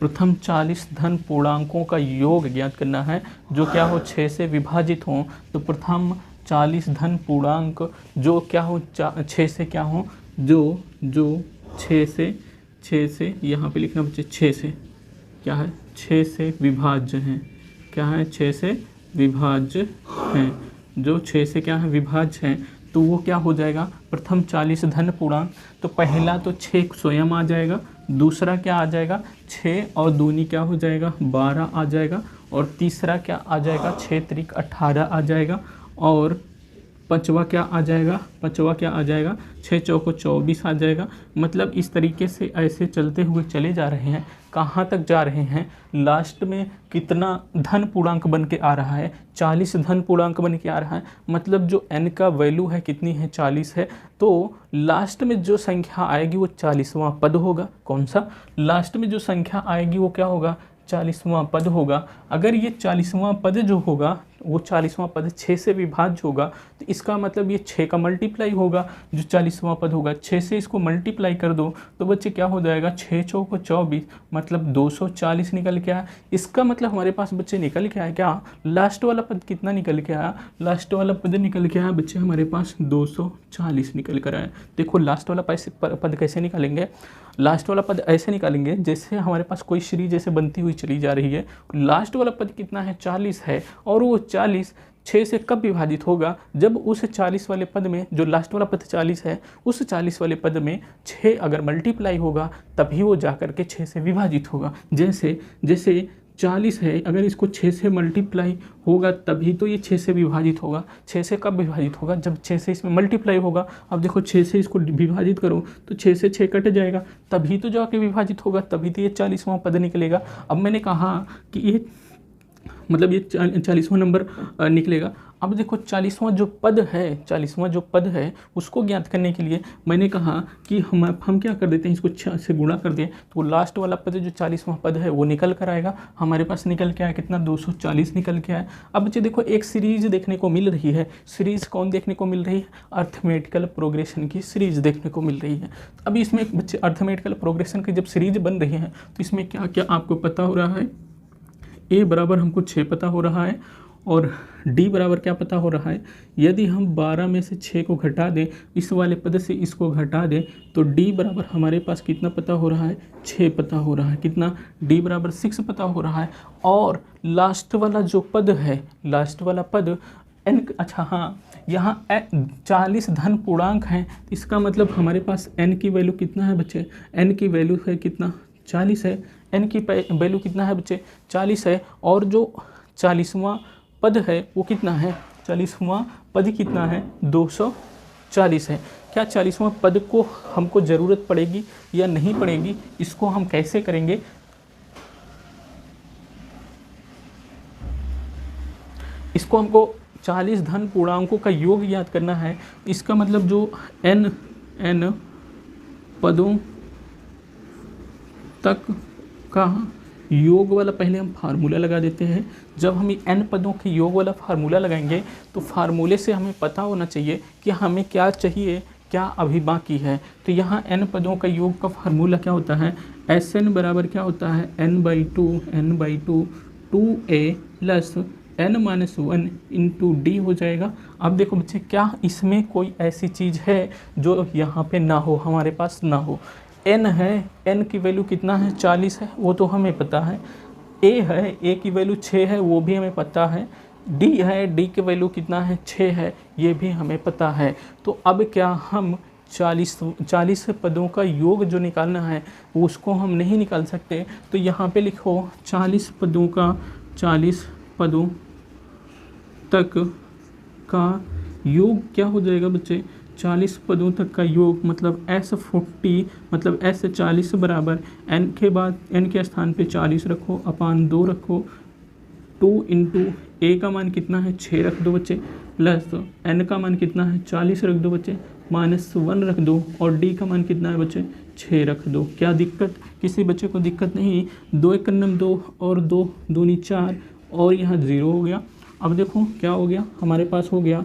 प्रथम 40 धन पूर्णांकों का योग ज्ञात करना है जो क्या हो 6 से विभाजित हो। तो प्रथम 40 धन पूर्णांक जो क्या हो 6 से क्या हो जो 6 से यहाँ पे लिखना बच्चे 6 से क्या है 6 से विभाज्य हैं। क्या है 6 से विभाज्य हैं। जो 6 से क्या है विभाज्य हैं तो वो क्या हो जाएगा प्रथम 40 धन पूर्णांक। तो पहला तो 6 स्वयं आ जाएगा, दूसरा क्या आ जाएगा 6 और दूनी क्या हो जाएगा 12 आ जाएगा, और तीसरा क्या आ जाएगा 6 त्रिक 18 आ जाएगा, और पाँचवा क्या आ जाएगा 6 चौको 24 आ जाएगा। मतलब इस तरीके से ऐसे चलते हुए चले जा रहे हैं। कहाँ तक जा रहे हैं? लास्ट में कितना धन पूर्णांक बन के आ रहा है? 40 धन पूर्णांक बन के आ रहा है। मतलब जो n का वैल्यू है कितनी है 40 है। तो लास्ट में जो संख्या आएगी वो 40वां पद होगा। कौन सा? लास्ट में जो संख्या आएगी वो क्या होगा 40वां पद होगा। अगर ये 40वां पद जो होगा वो 40वां पद 6 से विभाज्य होगा तो इसका मतलब ये 6 का मल्टीप्लाई होगा। जो 40वां पद होगा 6 से इसको मल्टीप्लाई कर दो तो बच्चे क्या हो जाएगा 6 चौको 24 मतलब 240 निकल के आया। इसका मतलब हमारे पास बच्चे निकल के आया क्या लास्ट वाला पद कितना निकल के आया? लास्ट वाला पद निकल के आया बच्चे हमारे पास 240 निकल कर आया। देखो लास्ट वाला पद कैसे निकालेंगे? लास्ट वाला पद ऐसे निकालेंगे जैसे हमारे पास कोई सीरीज जैसे बनती हुई चली जा रही है। लास्ट वाला पद कितना है 40 है, और वो 40 6 से कब विभाजित होगा? जब उस 40 वाले पद में जो लास्ट वाला पद 40 है उस 40 वाले पद में 6 अगर मल्टीप्लाई होगा तभी वो जाकर के 6 से विभाजित होगा। जैसे 40 है, अगर इसको 6 से मल्टीप्लाई होगा तभी तो ये 6 से विभाजित होगा। 6 से कब विभाजित होगा? जब 6 से इसमें मल्टीप्लाई होगा। अब देखो 6 से इसको विभाजित करो तो 6 से 6 कट जाएगा, तभी तो जाके विभाजित होगा, तभी तो ये 40वां पद निकलेगा। अब मैंने कहा कि ये मतलब ये 40वां नंबर निकलेगा। अब देखो 40वां जो पद है उसको ज्ञात करने के लिए मैंने कहा कि हम क्या कर देते हैं इसको 6 से गुणा कर दें तो लास्ट वाला पद जो 40वां पद है वो निकल कर आएगा। हमारे पास निकल के आया कितना 240 निकल के आया। अब बच्चे देखो एक सीरीज देखने को मिल रही है। सीरीज कौन देखने को मिल रही है? अर्थमेटिकल प्रोग्रेशन की सीरीज देखने को मिल रही है। अभी इसमें बच्चे अर्थमेटिकल प्रोग्रेशन की जब सीरीज बन रही है तो इसमें क्या क्या आपको पता हो रहा है? ए बराबर हमको 6 पता हो रहा है, और डी बराबर क्या पता हो रहा है? यदि हम 12 में से 6 को घटा दें, इस वाले पद से इसको घटा दें तो डी बराबर हमारे पास कितना पता हो रहा है? 6 पता हो रहा है। कितना? डी बराबर 6 पता हो रहा है। और लास्ट वाला जो पद है, लास्ट वाला पद एन, अच्छा हाँ, यहाँ 40 धन पूर्णांक हैं। इसका मतलब हमारे पास एन की वैल्यू कितना है बच्चे? एन की वैल्यू है कितना? 40 है। एन की वैल्यू कितना है बच्चे? 40 है। और जो 40वां पद है वो कितना है? 40वां पद कितना है? 240 है। क्या 40वां पद को हमको ज़रूरत पड़ेगी या नहीं पड़ेगी? इसको हम कैसे करेंगे? इसको हमको 40 धन पूर्णांकों का योग याद करना है। इसका मतलब जो n पदों तक का योग वाला पहले हम फार्मूला लगा देते हैं। जब हम n पदों के योग वाला फार्मूला लगाएंगे तो फार्मूले से हमें पता होना चाहिए कि हमें क्या चाहिए, क्या अभी बाकी है। तो यहाँ n पदों का योग का फार्मूला क्या होता है? Sn बराबर क्या होता है? n/2 2a plus n-1 into D हो जाएगा। अब देखो बच्चे क्या इसमें कोई ऐसी चीज़ है जो यहाँ पे ना हो, हमारे पास ना हो? n है, n की वैल्यू कितना है? 40 है, वो तो हमें पता है। a है, a की वैल्यू 6 है, वो भी हमें पता है। d है, d की वैल्यू कितना है? 6 है, ये भी हमें पता है। तो अब क्या हम 40 पदों का योग जो निकालना है उसको हम नहीं निकाल सकते? तो यहाँ पे लिखो 40 पदों तक का योग क्या हो जाएगा बच्चे, 40 पदों तक का योग, मतलब S40 मतलब S 40 बराबर n के बाद n के स्थान पे 40 रखो अपान 2 रखो, 2 इंटू ए का मान कितना है 6 रख दो बच्चे, प्लस n का मान कितना है 40 रख दो बच्चे, -1 रख दो, और d का मान कितना है बच्चे 6 रख दो। क्या दिक्कत, किसी बच्चे को दिक्कत नहीं। 2 एक 2 और 2 दूनी 4 और यहाँ 0 हो गया। अब देखो क्या हो गया, हमारे पास हो गया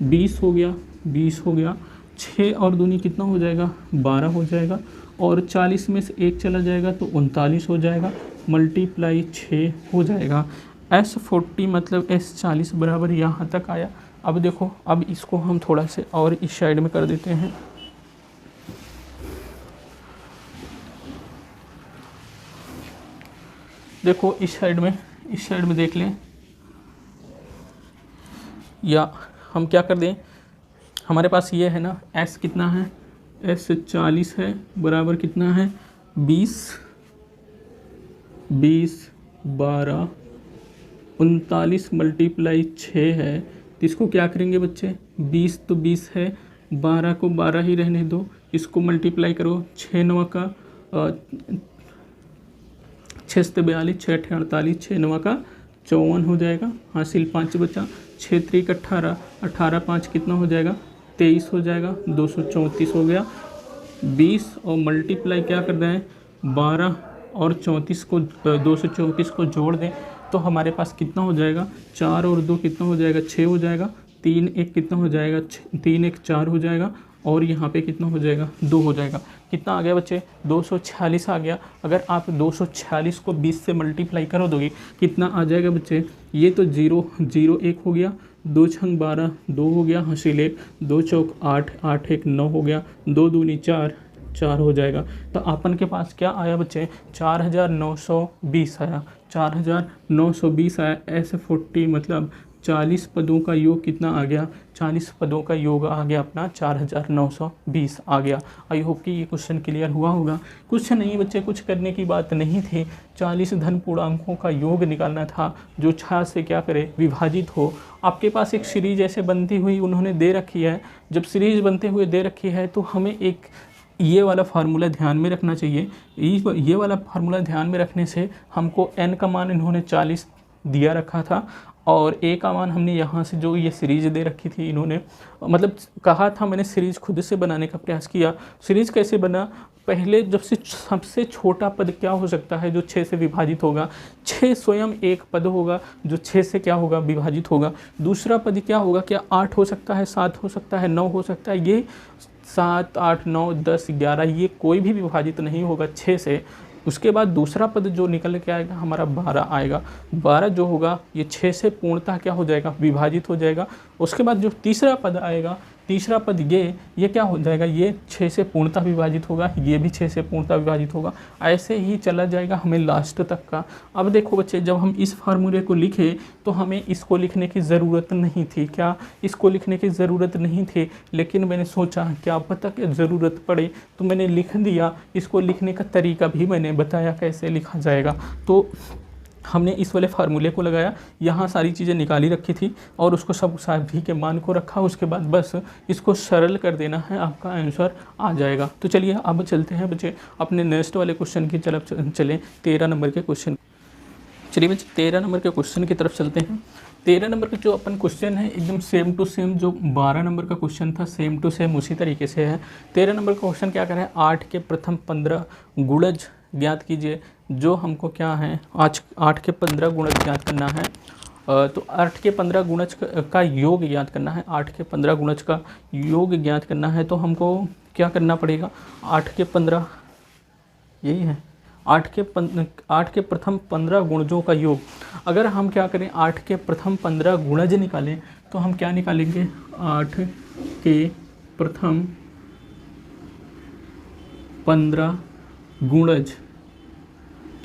20 हो गया, 20 हो गया, 6 और दूनी कितना हो जाएगा 12 हो जाएगा, और 40 में से 1 चला जाएगा तो 39 हो जाएगा, मल्टीप्लाई 6 हो जाएगा। S40 मतलब S40 बराबर यहाँ तक आया। अब देखो, अब इसको हम थोड़ा से और इस साइड में कर देते हैं। देखो इस साइड में देख लें, या हम क्या कर दें, हमारे पास ये है ना S कितना है, S 40 है बराबर कितना है 20, 12 39 मल्टीप्लाई 6 है, तो इसको क्या करेंगे बच्चे, 20 तो 20 है, 12 को 12 ही रहने दो, इसको मल्टीप्लाई करो, 6 9 का 6 से 42, 6 48, 6 9 का 54 हो जाएगा, हासिल 5 बचा, 6 3 18, 18 5 कितना हो जाएगा 23 हो जाएगा, 234 हो गया। 20 और मल्टीप्लाई क्या करना है 12 और 34 को 234 को जोड़ दें तो हमारे पास कितना हो जाएगा, 4 और 2 कितना हो जाएगा 6 हो जाएगा, 3 1 कितना हो जाएगा 3 1 4 हो जाएगा, और यहाँ पे कितना हो जाएगा 2 हो जाएगा। कितना आ गया बच्चे 246 आ गया। अगर आप 246 को 20 से मल्टीप्लाई कर दोगे कितना आ जाएगा बच्चे, ये तो 0 0 1 हो गया, 2 छंग 12 2 हो गया, हासिल 1, 2 चौक 8 8 1 9 हो गया, 2 दूनी 4 4 हो जाएगा। तो अपन के पास क्या आया बच्चे 4920 आया, 4920 आया। S40 मतलब 40 पदों का योग कितना आ गया, 40 पदों का योग आ गया अपना 4920 आ गया। आई होप कि ये क्वेश्चन क्लियर हुआ होगा। कुछ नहीं बच्चे, कुछ करने की बात नहीं थी, 40 धन पूर्णांकों का योग निकालना था जो 6 से क्या करे विभाजित हो। आपके पास एक सीरीज ऐसे बनती हुई उन्होंने दे रखी है, जब सीरीज बनते हुए दे रखी है तो हमें एक ये वाला फार्मूला ध्यान में रखना चाहिए। ये वाला फार्मूला ध्यान में रखने से हमको n का मान इन्होंने 40 दिया रखा था, और a का मान हमने यहाँ से जो ये सीरीज दे रखी थी इन्होंने, मतलब कहा था मैंने सीरीज खुद से बनाने का प्रयास किया। सीरीज कैसे बना, पहले जब से सबसे छोटा पद क्या हो सकता है जो 6 से विभाजित होगा, 6 स्वयं एक पद होगा जो 6 से क्या होगा विभाजित होगा। दूसरा पद क्या होगा, क्या 8 हो सकता है, 7 हो सकता है, 9 हो सकता है, ये 7 8 9 10 11 ये कोई भी विभाजित नहीं होगा 6 से। उसके बाद दूसरा पद जो निकल के आएगा हमारा 12 आएगा, 12 जो होगा ये 6 से पूर्णतः क्या हो जाएगा विभाजित हो जाएगा। उसके बाद जो तीसरा पद आएगा, तीसरा पद ये क्या हो जाएगा, ये 6 से पूर्णतः विभाजित होगा, ये भी 6 से पूर्णतः विभाजित होगा, ऐसे ही चला जाएगा हमें लास्ट तक का। अब देखो बच्चे, जब हम इस फार्मूले को लिखे तो हमें इसको लिखने की ज़रूरत नहीं थी, क्या इसको लिखने की ज़रूरत नहीं थी, लेकिन मैंने सोचा क्या पता कि ज़रूरत पड़े तो मैंने लिख दिया। इसको लिखने का तरीका भी मैंने बताया कैसे लिखा जाएगा, तो हमने इस वाले फार्मूले को लगाया, यहाँ सारी चीज़ें निकाली रखी थी और उसको सब सभी के मान को रखा। उसके बाद बस इसको सरल कर देना है, आपका आंसर आ जाएगा। तो चलिए अब चलते हैं बच्चे अपने नेक्स्ट वाले क्वेश्चन की तरफ चलें, 13 नंबर के क्वेश्चन। चलिए बच्चे 13 नंबर के क्वेश्चन की तरफ चलते हैं। 13 नंबर का जो अपन क्वेश्चन है एकदम सेम टू सेम जो 12 नंबर का क्वेश्चन था सेम टू सेम उसी तरीके से है। 13 नंबर का क्वेश्चन क्या कर रहा है, 8 के प्रथम 15 गुणज ज्ञात कीजिए। जो हमको क्या है आज 8 के 15 गुणज ज्ञात करना है, तो 8 के 15 गुणज का योग ज्ञात करना है। 8 के 15 गुणज का योग ज्ञात करना है तो हमको क्या करना पड़ेगा, 8 के 15 यही है, 8 के प्रथम 15 गुणजों का योग। अगर हम क्या करें 8 के प्रथम 15 गुणज निकालें तो हम क्या निकालेंगे, 8 के प्रथम 15 गुणज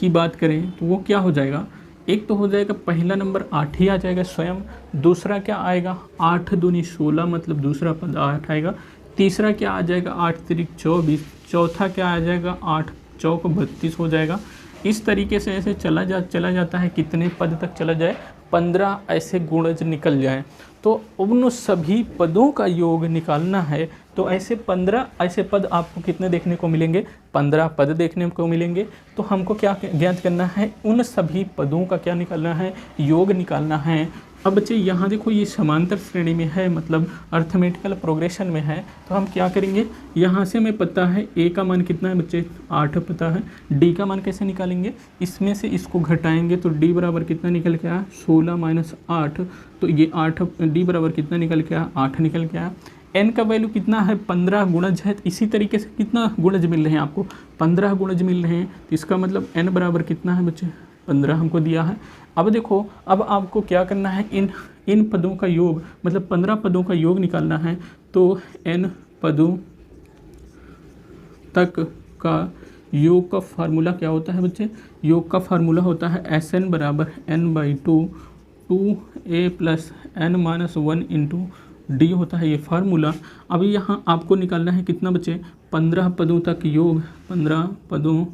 की बात करें तो वो क्या हो जाएगा, एक तो हो जाएगा पहला नंबर 8 ही आ जाएगा स्वयं, दूसरा क्या आएगा 8 दूनी 16 मतलब दूसरा पद 8 आएगा, तीसरा क्या आ जाएगा 8 तिरिक 24, चौथा क्या आ जाएगा 8 चौक 32 हो जाएगा। इस तरीके से ऐसे चला जाता है, कितने पद तक चला जाए 15 ऐसे गुणज निकल जाएं, तो उन सभी पदों का योग निकालना है। तो ऐसे 15 ऐसे पद आपको कितने देखने को मिलेंगे? 15 पद देखने को मिलेंगे। तो हमको क्या ज्ञात करना है? उन सभी पदों का क्या निकालना है? योग निकालना है। अब बच्चे यहाँ देखो, ये समांतर श्रेणी में है, मतलब अर्थमेटिकल प्रोग्रेशन में है। तो हम क्या करेंगे, यहाँ से हमें पता है ए का मान कितना है बच्चे? 8 पता है। डी का मान कैसे निकालेंगे? इसमें से इसको घटाएंगे तो डी बराबर कितना निकल के आया? 16 माइनस 8। तो ये 8, डी बराबर कितना निकल के आया? 8 निकल के आया। एन का वैल्यू कितना है? 15 गुणज है। इसी तरीके से कितना गुणज मिल रहे हैं आपको? 15 गुणज मिल रहे हैं। तो इसका मतलब एन बराबर कितना है बच्चे? 15 हमको दिया है। अब देखो, अब आपको क्या करना है? इन पदों का योग, मतलब 15 पदों का योग निकालना है। तो एन पदों तक का योग का फार्मूला क्या होता है बच्चे? योग का फार्मूला होता है एस एन बराबर N by 2 2a plus N minus 1 into D होता है ये फार्मूला। अभी यहाँ आपको निकालना है कितना बच्चे? 15 पदों तक योग, 15 पदों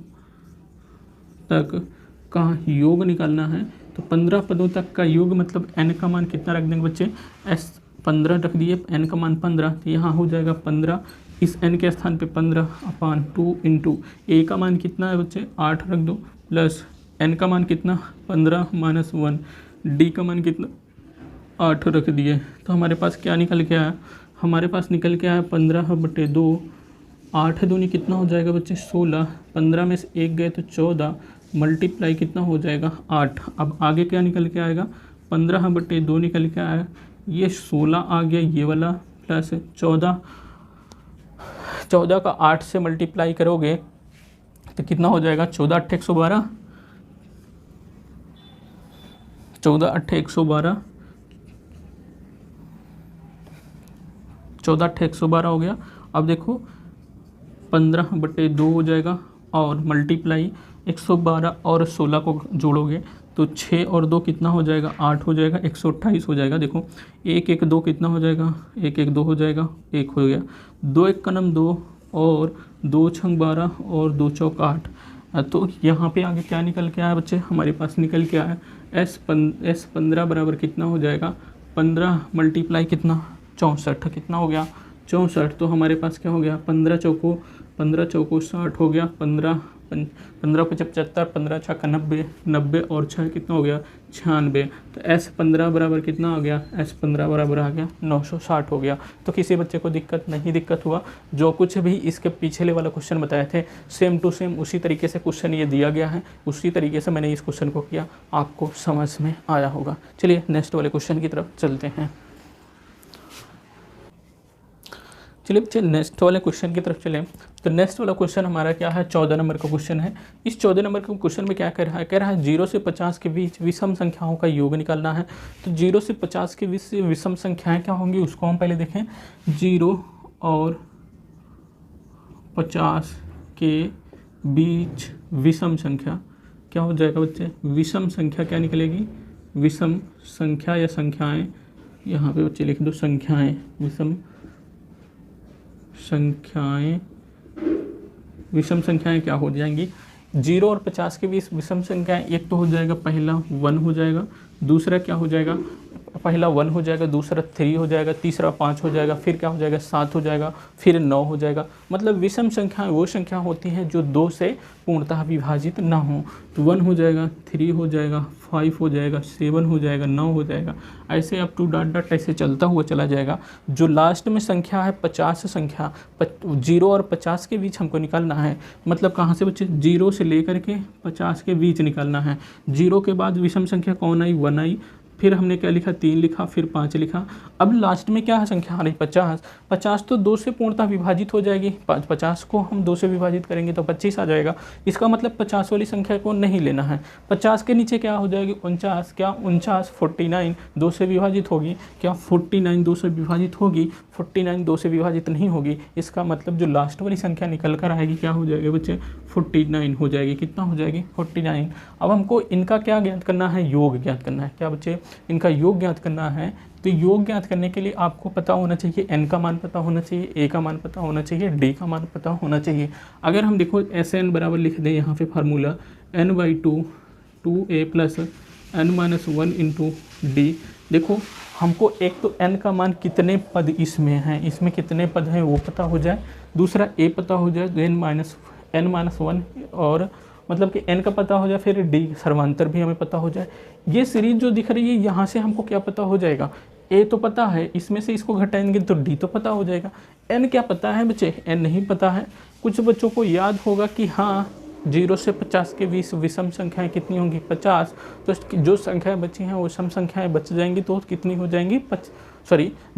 तक का योग निकालना है। तो 15 पदों तक का योग मतलब n का मान कितना रख देंगे बच्चे? s 15 रख दिए, n का मान 15, तो यहाँ हो जाएगा 15, इस n के स्थान पे 15/2 इंटू a का मान कितना है बच्चे? 8 रख दो, प्लस n का मान कितना? 15 माइनस 1, d का मान कितना? 8 रख दिए। तो हमारे पास क्या निकल के आया? हमारे पास निकल के आया 15/2, 8 दूनी कितना हो जाएगा बच्चे? 16, 15 में से 1 गए तो 14, मल्टीप्लाई कितना हो जाएगा? 8। अब आगे क्या निकल के आएगा? 15/2 निकल के आया, ये 16 आ गया ये वाला, प्लस 14 का 8 से मल्टीप्लाई करोगे तो कितना हो जाएगा? 14 8 112, 14 8 112, 14 8 112 हो गया। अब देखो 15/2 हो जाएगा और मल्टीप्लाई 112 और 16 को जोड़ोगे तो 6 और 2 कितना हो जाएगा? 8 हो जाएगा, 128 हो जाएगा। देखो 1 1 2 कितना हो जाएगा? 1 1 2 हो जाएगा, 1 हो गया। 2 1 का नम 2 और 2 6 12 और 2 चौक 8। तो यहाँ पे आगे क्या निकल के आया बच्चे? हमारे पास निकल के आया S 15 बराबर कितना हो जाएगा? 15 मल्टीप्लाई कितना? 64, कितना हो गया? 64। तो हमारे पास क्या हो गया? 15 चौको 60 हो गया, 15 को 75, 15 6 का 90, 90 और 6 कितना हो गया? 96। तो S 15 बराबर कितना आ गया? S 15 बराबर आ गया 960 हो गया। तो किसी बच्चे को दिक्कत हुआ? जो कुछ भी इसके पिछले वाला क्वेश्चन बताए थे सेम टू सेम उसी तरीके से क्वेश्चन ये दिया गया है, उसी तरीके से मैंने इस क्वेश्चन को किया, आपको समझ में आया होगा। चलिए नेक्स्ट वाले क्वेश्चन की तरफ चलते हैं। चलिए बच्चे नेक्स्ट वाले क्वेश्चन की तरफ चलें। तो नेक्स्ट वाला क्वेश्चन हमारा क्या है? 14 नंबर का क्वेश्चन है। इस 14 नंबर के क्वेश्चन में क्या कह रहा है? कह रहा है 0 से 50 के बीच विषम संख्याओं का योग निकालना है। तो 0 से 50 के बीच विषम संख्याएं क्या होंगी उसको हम पहले देखें। 0 और 50 के बीच विषम संख्या क्या हो जाएगा बच्चे? विषम संख्या क्या निकलेगी? विषम संख्या या संख्याएँ, यहाँ पे बच्चे लिख दो संख्याएँ, विषम संख्याएं क्या हो जाएंगी? 0 और 50 के बीच विषम संख्याएं, एक तो हो जाएगा पहला 1 हो जाएगा, दूसरा क्या हो जाएगा? पहला 1 हो जाएगा, दूसरा 3 हो जाएगा, तीसरा 5 हो जाएगा, फिर क्या हो जाएगा? 7 हो जाएगा, फिर 9 हो जाएगा। मतलब विषम संख्याएं वो संख्या होती हैं जो 2 से पूर्णतः विभाजित ना हो। तो 1 हो जाएगा, 3 हो जाएगा, 5 हो जाएगा, 7 हो जाएगा, 9 हो जाएगा, ऐसे अप टू डॉट ऐसे चलता हुआ चला जाएगा। जो लास्ट में संख्या है 50 संख्या, 0 और 50 के बीच हमको निकालना है। मतलब कहाँ से बच्चे? 0 से लेकर के 50 के बीच निकालना है। 0 के बाद विषम संख्या कौन आई? 1 आई, फिर हमने क्या लिखा? 3 लिखा, फिर 5 लिखा। अब लास्ट में क्या है संख्या आ रही? 50। 50 तो 2 से पूर्णतः विभाजित हो जाएगी। 50 को हम 2 से विभाजित करेंगे तो 25 आ जाएगा। इसका मतलब 50 वाली संख्या को नहीं लेना है। 50 के नीचे क्या हो जाएगी? 49। क्या 49? 49 2 से विभाजित होगी। क्या 49 2 से विभाजित होगी? 49 2 से विभाजित नहीं होगी। इसका मतलब जो लास्ट वाली संख्या निकल कर आएगी क्या हो जाएगी बच्चे? 49 हो जाएगी। कितना हो जाएगी? 49। अब हमको इनका क्या ज्ञात करना है? योग ज्ञात करना है। क्या बच्चे? इनका योग ज्ञात करना है। तो योग ज्ञात करने के लिए आपको पता होना चाहिए n का मान पता होना चाहिए, a का मान पता होना चाहिए, d का मान पता होना चाहिए। अगर हम देखो SN बराबर लिख दें यहाँ पे formula n/2 2a plus n-1 into D. देखो हमको एक तो n का मान कितने पद इसमें हैं, इसमें कितने पद हैं वो पता हो जाए, दूसरा a पता हो जाए, तो n-1 और मतलब कि n का पता हो जाए, फिर d सर्वांतर भी हमें पता हो जाए। ये सीरीज जो दिख रही है यहाँ से हमको क्या पता हो जाएगा, a तो पता है, इसमें से इसको घटाएंगे तो d तो पता हो जाएगा। n क्या पता है बच्चे, n नहीं पता है। कुछ बच्चों को याद होगा कि हाँ 0 से 50 के बीच विषम संख्याएं कितनी होंगी, 50। तो जो संख्याएं बची हैं वो सम संख्याएं बच जाएंगी, तो कितनी हो जाएंगी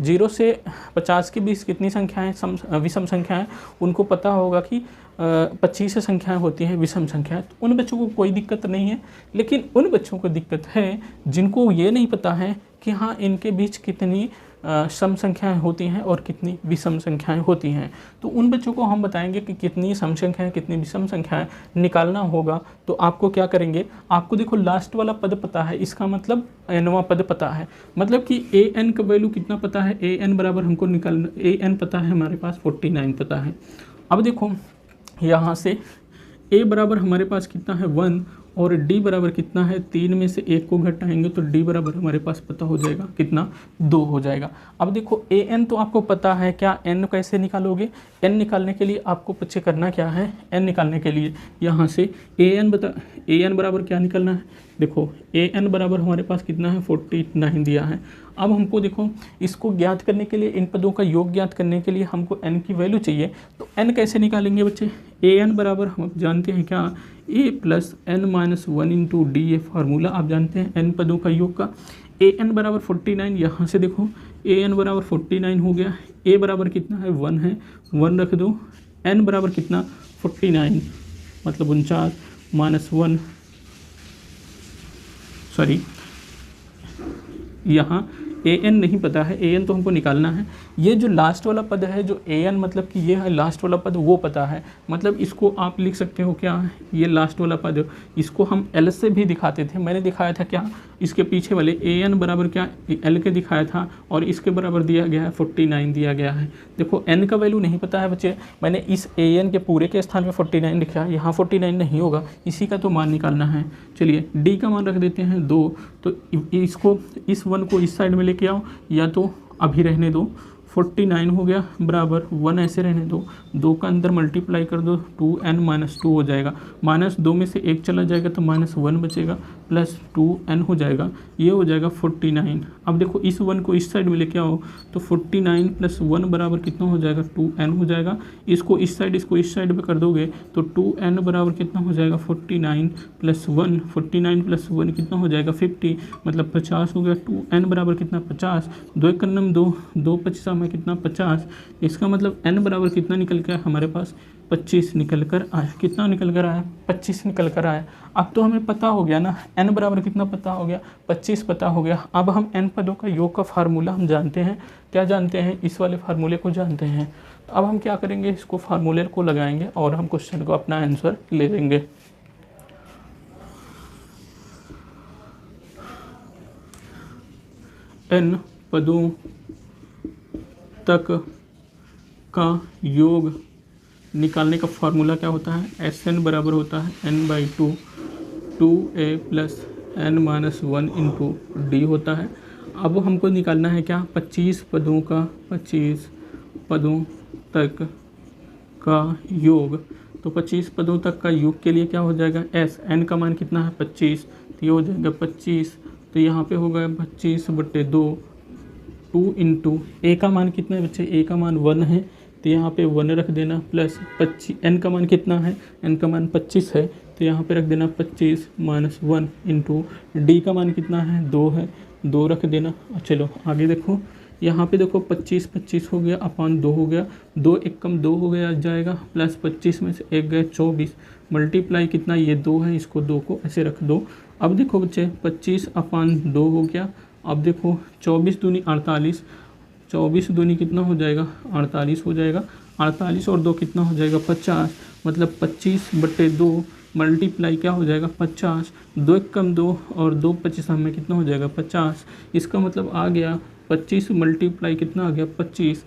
0 से 50 के बीच कितनी संख्याएं विषम संख्याएं, उनको पता होगा कि 25 संख्याएं होती हैं विषम संख्याएं। तो उन बच्चों को कोई दिक्कत नहीं है, लेकिन उन बच्चों को दिक्कत है जिनको ये नहीं पता है कि हाँ इनके बीच कितनी सम संख्याएं होती हैं और कितनी विषम संख्याएं होती हैं। तो उन बच्चों को हम बताएंगे कि कितनी सम संख्याएं कितनी विषम संख्याएं निकालना होगा। तो आपको क्या करेंगे, आपको देखो लास्ट वाला पद पता है, इसका मतलब nवां पद पता है, मतलब कि an का वैल्यू कितना पता है, an बराबर हमको निकालना, an पता है हमारे पास 49 पता है। अब देखो यहाँ से a बराबर हमारे पास कितना है 1 और d बराबर कितना है, 3 में से 1 को घटाएंगे तो d बराबर हमारे पास पता हो जाएगा कितना, 2 हो जाएगा। अब देखो an तो आपको पता है, क्या n कैसे निकालोगे, n निकालने के लिए आपको पीछे करना क्या है, n निकालने के लिए यहाँ से an बराबर क्या निकलना है, देखो an बराबर हमारे पास कितना है 49 दिया है। अब हमको देखो इसको ज्ञात करने के लिए, इन पदों का योग ज्ञात करने के लिए हमको n की वैल्यू चाहिए। तो n कैसे निकालेंगे बच्चे, an बराबर हम जानते हैं क्या, a plus n-1 into D, ये फार्मूला आप जानते हैं n पदों का योग का। an बराबर 49, यहाँ से देखो an बराबर 49 हो गया, a बराबर कितना है 1 है, 1 रख दो, n बराबर कितना 49 मतलब 49 -1 यहाँ an नहीं पता है, an तो हमको निकालना है। ये जो लास्ट वाला पद है, जो an मतलब कि ये है लास्ट वाला पद, वो पता है, मतलब इसको आप लिख सकते हो क्या, ये लास्ट वाला पद, इसको हम l से भी दिखाते थे, मैंने दिखाया था क्या, इसके पीछे वाले an बराबर क्या l के दिखाया था, और इसके बराबर दिया गया है 49 दिया गया है। देखो n का वैल्यू नहीं पता है बच्चे, मैंने इस an के पूरे के स्थान में 49 लिखा है, यहाँ 49 नहीं होगा, इसी का तो मान निकालना है। चलिए d का मान रख देते हैं 2, तो इसको इस 1 को इस साइड में लेके आओ, या तो अभी रहने दो, 49 हो गया बराबर 1 ऐसे रहने दो, 2 का अंदर मल्टीप्लाई कर दो, 2n-2 हो जाएगा, -2 में से 1 चला जाएगा तो -1 बचेगा, प्लस 2n हो जाएगा, ये हो जाएगा 49। अब देखो इस 1 को इस साइड में लेके आओ, तो 49 + 1 बराबर कितना हो जाएगा, 2n हो जाएगा। इसको इस साइड पे कर दोगे तो 2n बराबर कितना हो जाएगा, 49 + 1, 49 + 1 कितना हो जाएगा 50, मतलब 50 हो गया। 2n बराबर कितना 50, 2 × 9 2, 2 25 में कितना 50, इसका मतलब n बराबर कितना निकल के हमारे पास 25 निकल कर आया। कितना निकल कर आया, 25 निकल कर आया। अब तो हमें पता हो गया ना, n बराबर कितना पता हो गया, 25 पता हो गया। अब हम n पदों का योग का फार्मूला हम जानते हैं, क्या जानते हैं, इस वाले फार्मूले को जानते हैं। अब हम क्या करेंगे, इसको फार्मूले को लगाएंगे और हम क्वेश्चन को अपना आंसर ले लेंगे। n पदों तक का योग निकालने का फार्मूला क्या होता है, Sn बराबर होता है n/2, 2a + n-1 into D होता है। अब हमको निकालना है क्या, 25 पदों तक का योग। तो 25 पदों तक का योग के लिए क्या हो जाएगा, n का मान कितना है 25, तो ये हो जाएगा 25, तो यहाँ पे होगा 25/2, 2 इंटू a का मान कितना है बच्चे, a का मान 1 है, तो यहाँ पे 1 रख देना, प्लस 25, n का मान कितना है, n का मान 25 है, तो यहाँ पे रख देना 25 - 1 इंटू d का मान कितना है 2 है, 2 रख देना। चलो आगे देखो, यहाँ पे देखो 25 हो गया, अपान 2 हो गया, 2 1 कम 2 हो गया जाएगा, प्लस 25 में से 1 गए 24, मल्टीप्लाई कितना, ये 2 है, इसको 2 को ऐसे रख दो। अब देखो बच्चे 25/2 हो गया। अब देखो 24 दूनी 48, 24 दूनी कितना हो जाएगा 48 हो जाएगा, 48 और 2 कितना हो जाएगा 50, मतलब 25/2 मल्टीप्लाई क्या हो जाएगा 50, 2 1 कम 2 और 2 25 में कितना हो जाएगा 50। इसका मतलब आ गया 25 मल्टीप्लाई कितना आ गया 25,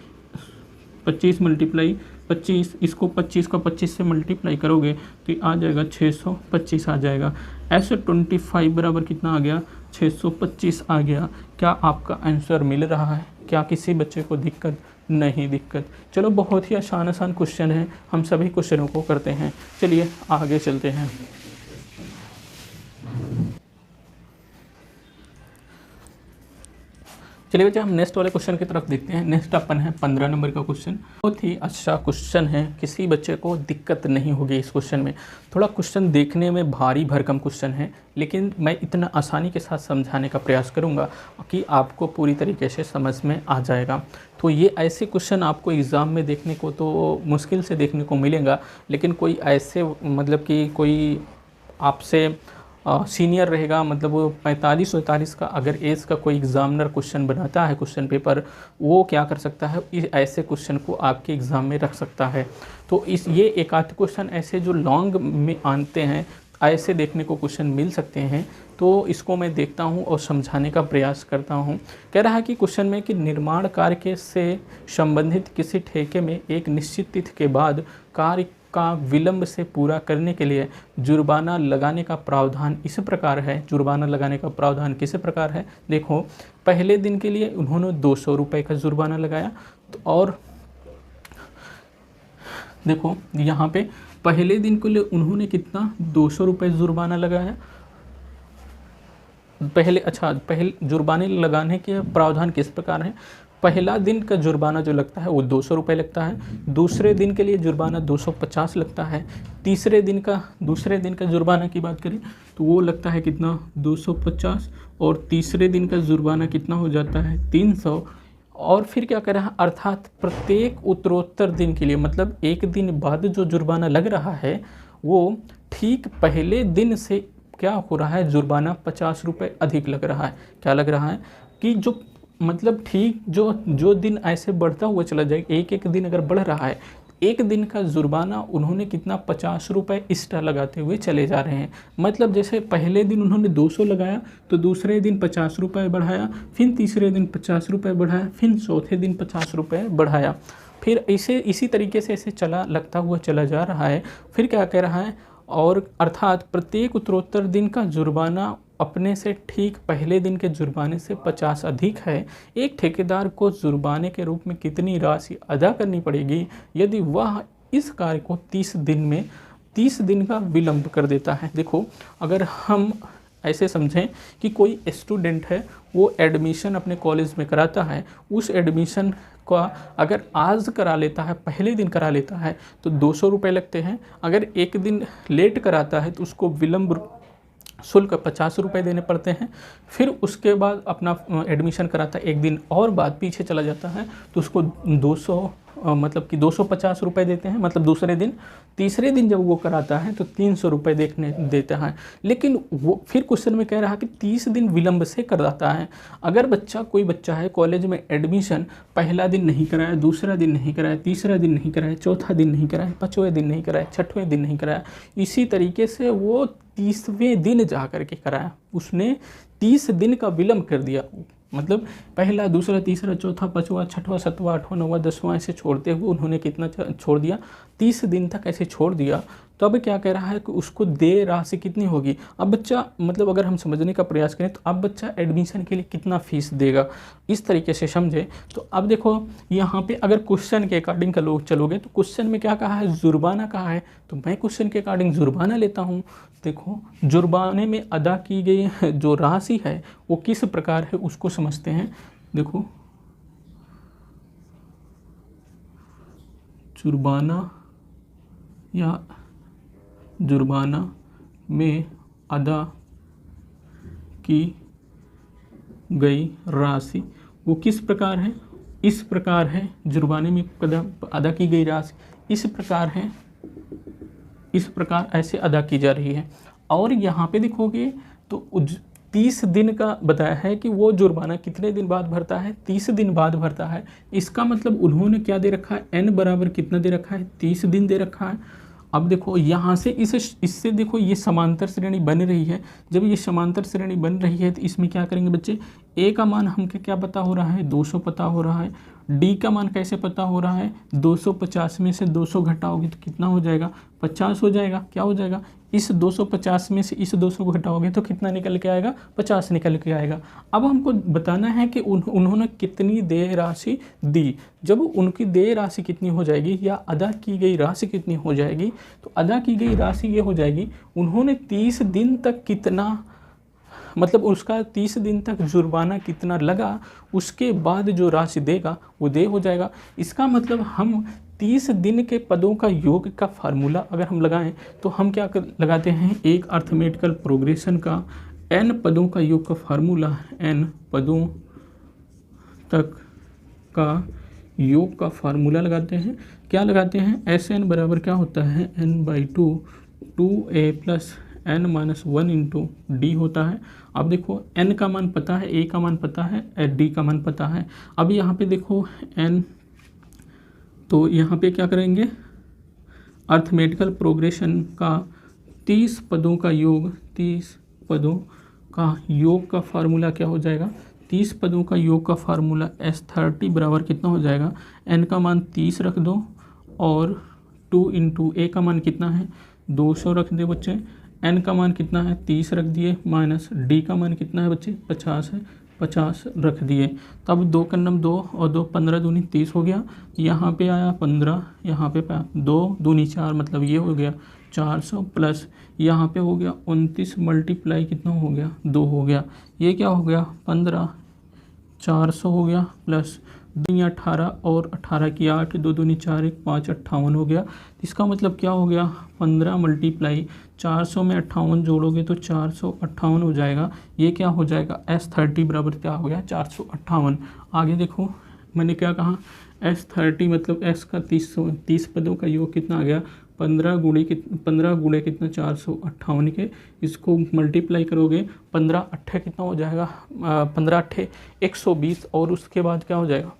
25 मल्टीप्लाई 25, इसको 25 का 25 से मल्टीप्लाई करोगे तो आ जाएगा 625 आ जाएगा। ऐसे 25 बराबर कितना आ गया 625 आ गया। क्या आपका आंसर मिल रहा है? क्या किसी बच्चे को दिक्कत? नहीं दिक्कत। चलो बहुत ही आसान आसान क्वेश्चन है, हम सभी क्वेश्चनों को करते हैं। चलिए आगे चलते हैं। चलिए बच्चे हम नेक्स्ट वाले क्वेश्चन की तरफ देखते हैं। नेक्स्ट अपन है 15 नंबर का क्वेश्चन। बहुत ही अच्छा क्वेश्चन है, किसी बच्चे को दिक्कत नहीं होगी इस क्वेश्चन में। थोड़ा क्वेश्चन देखने में भारी भरकम क्वेश्चन है, लेकिन मैं इतना आसानी के साथ समझाने का प्रयास करूंगा कि आपको पूरी तरीके से समझ में आ जाएगा। तो ये ऐसे क्वेश्चन आपको एग्ज़ाम में देखने को तो मुश्किल से देखने को मिलेगा, लेकिन कोई ऐसे मतलब कि कोई आपसे सीनियर रहेगा, मतलब वो 45-45 का अगर एज का कोई एग्ज़ामिनर क्वेश्चन बनाता है क्वेश्चन पेपर, वो क्या कर सकता है, इस ऐसे क्वेश्चन को आपके एग्ज़ाम में रख सकता है। तो ये एक आध क्वेश्चन ऐसे जो लॉन्ग में आते हैं, ऐसे देखने को क्वेश्चन मिल सकते हैं। तो इसको मैं देखता हूँ और समझाने का प्रयास करता हूँ। कह रहा है कि क्वेश्चन में कि निर्माण कार्य से संबंधित किसी ठेके में एक निश्चित तिथि के बाद कार्य का विलंब से पूरा करने के लिए जुर्माना लगाने का प्रावधान इस प्रकार है। जुर्माना लगाने का प्रावधान किस प्रकार है? देखो, पहले दिन के लिए उन्होंने 200 रुपये का जुर्माना लगाया, तो और देखो यहाँ पे पहले दिन के लिए उन्होंने कितना 200 रुपये जुर्माना लगाया। पहले जुर्माने लगाने के प्रावधान किस प्रकार है? पहला दिन का जुर्माना जो लगता है वो 200 रुपये लगता है। दूसरे दिन के लिए जुर्माना 250 लगता है। दूसरे दिन का जुर्माना की बात करें तो वो लगता है कितना, 250, और तीसरे दिन का जुर्माना कितना हो जाता है, 300। और फिर क्या कर रहा है, अर्थात प्रत्येक उत्तरोत्तर दिन के लिए, मतलब एक दिन बाद जो जुर्माना लग रहा है वो ठीक पहले दिन से क्या हो रहा है, जुर्माना 50 रुपये अधिक लग रहा है। क्या लग रहा है कि जो मतलब ठीक जो दिन ऐसे बढ़ता हुआ चला जाएगा, एक एक दिन अगर बढ़ रहा है, एक दिन का जुर्माना उन्होंने कितना 50 रुपये एक्स्ट्रा लगाते हुए चले जा रहे हैं। मतलब जैसे पहले दिन उन्होंने 200 लगाया तो दूसरे दिन 50 रुपये बढ़ाया, फिर तीसरे दिन 50 रुपये बढ़ाया, फिर चौथे दिन 50 रुपये बढ़ाया, फिर इसी तरीके से ऐसे लगता हुआ चला जा रहा है। फिर क्या कह रहा है, और अर्थात प्रत्येक उत्तरोत्तर दिन का जुर्माना अपने से ठीक पहले दिन के जुर्माने से 50 अधिक है। एक ठेकेदार को जुर्माने के रूप में कितनी राशि अदा करनी पड़ेगी यदि वह इस कार्य को 30 दिन का विलंब कर देता है? देखो, अगर हम ऐसे समझें कि कोई स्टूडेंट है, वो एडमिशन अपने कॉलेज में कराता है, उस एडमिशन का अगर आज करा लेता है, पहले दिन करा लेता है तो 200 रुपये लगते हैं। अगर एक दिन लेट कराता है तो उसको विलंब शुल्क 50 रुपये देने पड़ते हैं। फिर उसके बाद अपना एडमिशन कराता है, एक दिन और बाद पीछे चला जाता है तो उसको 250 रुपये देते हैं, मतलब दूसरे दिन। तीसरे दिन जब वो कराता है तो 300 रुपये देता है। लेकिन वो फिर क्वेश्चन में कह रहा है कि 30 दिन विलंब से कराता है। अगर कोई बच्चा है कॉलेज में एडमिशन पहला दिन नहीं कराया, दूसरा दिन नहीं कराया, तीसरा दिन नहीं कराया, चौथा दिन नहीं कराया, पाँचवें दिन नहीं कराया, छठवें दिन नहीं कराया, इसी तरीके से वो 30वें दिन जा कर के कराया, उसने 30 दिन का विलंब कर दिया। मतलब पहला, दूसरा, तीसरा, चौथा, पाँचवा, छठवां, सातवां, आठवां, नौवां, 10वां ऐसे छोड़ते हुए उन्होंने कितना छोड़ दिया, 30 दिन तक ऐसे छोड़ दिया। तो अब क्या कह रहा है कि उसको देय राशि कितनी होगी। अब बच्चा, मतलब अगर हम समझने का प्रयास करें तो अब बच्चा एडमिशन के लिए कितना फीस देगा, इस तरीके से समझे। तो अब देखो यहाँ पे अगर क्वेश्चन के अकॉर्डिंग का लोग चलोगे तो क्वेश्चन में क्या कहा है, जुर्माना कहा है, तो मैं क्वेश्चन के अकॉर्डिंग जुर्माना लेता हूँ। देखो, जुर्माने में अदा की गई जो राशि है वो किस प्रकार है उसको समझते हैं। देखो, जुर्माना में अदा की गई राशि वो किस प्रकार है, इस प्रकार है। जुर्माने में अदा की गई राशि इस प्रकार है, इस प्रकार ऐसे अदा की जा रही है। और यहाँ पे देखोगे तो 30 दिन का बताया है कि वो जुर्माना कितने दिन बाद भरता है, 30 दिन बाद भरता है। इसका मतलब उन्होंने क्या दे रखा है, n बराबर कितना दे रखा है, 30 दिन दे रखा है। अब देखो यहाँ से इससे देखो ये समांतर श्रेणी बन रही है। जब ये समांतर श्रेणी बन रही है तो इसमें क्या करेंगे बच्चे, a का मान हमको क्या पता हो रहा है, 200 पता हो रहा है। d का मान कैसे पता हो रहा है, 250 में से 200 घटाओगे तो कितना हो जाएगा, 50 हो जाएगा। क्या हो जाएगा, इस 250 में से इस 200 को घटाओगे तो कितना निकल के आएगा, 50 निकल के आएगा। अब हमको बताना है कि उन्होंने कितनी देय राशि दी। जब उनकी देय राशि कितनी हो जाएगी या अदा की गई राशि कितनी हो जाएगी, तो अदा की गई राशि ये हो जाएगी उन्होंने 30 दिन तक कितना, मतलब उसका 30 दिन तक जुर्माना कितना लगा, उसके बाद जो राशि देगा वो देय हो जाएगा। इसका मतलब हम 30 दिन के पदों का योग का फार्मूला अगर हम लगाएं तो हम क्या लगाते हैं, एक अर्थमेटिकल प्रोग्रेशन का n पदों का योग का फार्मूला, n पदों तक का योग का फार्मूला लगाते हैं। क्या लगाते हैं, Sn बराबर क्या होता है, n/2 2a plus n minus 1 into D होता है। अब देखो n का मान पता है, a का मान पता है, d का मान पता है। अब यहाँ पे देखो n, तो यहाँ पे क्या करेंगे, अर्थमेटिकल प्रोग्रेशन का 30 पदों का योग, 30 पदों का योग का फार्मूला क्या हो जाएगा, 30 पदों का योग का फार्मूला S30 बराबर कितना हो जाएगा, n का मान 30 रख दो और 2 इंटू a का मान कितना है, 200 रख दे बच्चे, n का मान कितना है 30 रख दिए, माइनस d का मान कितना है बच्चे 50 है, 50 रख दिए। तब 2 का नम 2 और 2 15 दूनी 30 हो गया। यहाँ पे आया 15, यहाँ पे 2 दूनी 4, मतलब ये हो गया 400 प्लस यहाँ पे हो गया 29 मल्टीप्लाई कितना हो गया 2 हो गया। ये क्या हो गया 15, 400 हो गया प्लस 2 18 और 18 की 8, 2 दूनी 4 1 5 58 हो गया। इसका मतलब क्या हो गया 15 मल्टीप्लाई 400 में 58 जोड़ोगे तो 458 हो जाएगा। ये क्या हो जाएगा S30 बराबर क्या हो गया 458। आगे देखो मैंने क्या कहा, S30 मतलब S का 30 पदों का योग कितना आ गया 15 गुणे कितना 458 के, इसको मल्टीप्लाई करोगे 15 अट्ठे कितना हो जाएगा 15 अट्ठे 120 और उसके बाद क्या हो जाएगा।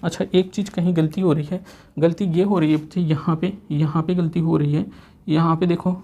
अच्छा एक चीज़ कहीं गलती हो रही है, गलती ये हो रही है बच्चे, यहाँ पे गलती हो रही है। यहाँ पे देखो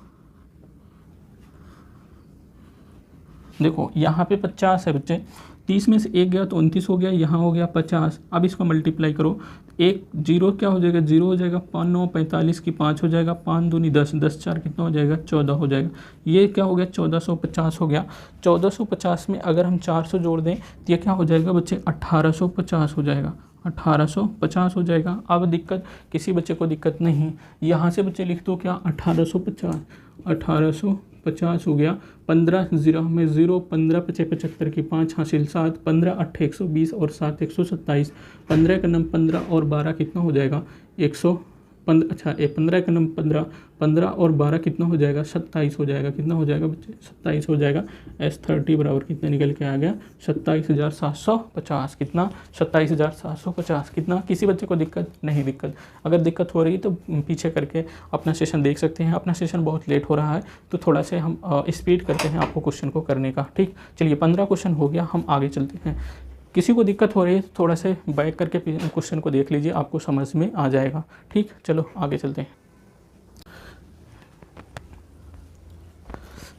यहाँ पे 50 है बच्चे, 30 में से 1 गया तो 29 हो गया, यहाँ हो गया 50। अब इसको मल्टीप्लाई करो, 1 0 क्या हो जाएगा 0 हो जाएगा, 5 9 45 की 5 हो जाएगा, 5 दूनी 10 10 4 कितना हो जाएगा 14 हो जाएगा। ये क्या हो गया 1450 हो गया। 1450 में अगर हम 400 जोड़ दें तो ये क्या हो जाएगा बच्चे 1850 हो जाएगा, 1850 हो जाएगा। अब दिक्कत किसी बच्चे को दिक्कत नहीं, यहाँ से बच्चे लिख दो क्या 1850 हो गया। 15 0 में 0, 15 5 75 की 5 हासिल 7, 15 8 120 और 7 127, 15 का नम 15 और 12 कितना हो जाएगा 115। अच्छा 15 का नम 15, 15 और 12 कितना हो जाएगा 27 हो जाएगा। कितना हो जाएगा बच्चे 27 हो जाएगा। S30 बराबर कितना निकल के आ गया 27,750। कितना 27,750। कितना, किसी बच्चे को दिक्कत नहीं, दिक्कत अगर दिक्कत हो रही है तो पीछे करके अपना सेशन देख सकते हैं। अपना सेशन बहुत लेट हो रहा है तो थोड़ा से हम स्पीड करते हैं आपको क्वेश्चन को करने का। ठीक, चलिए 15 क्वेश्चन हो गया, हम आगे चलते हैं। किसी को दिक्कत हो रही है थोड़ा से बैक करके क्वेश्चन को देख लीजिए, आपको समझ में आ जाएगा। ठीक, चलो आगे चलते हैं।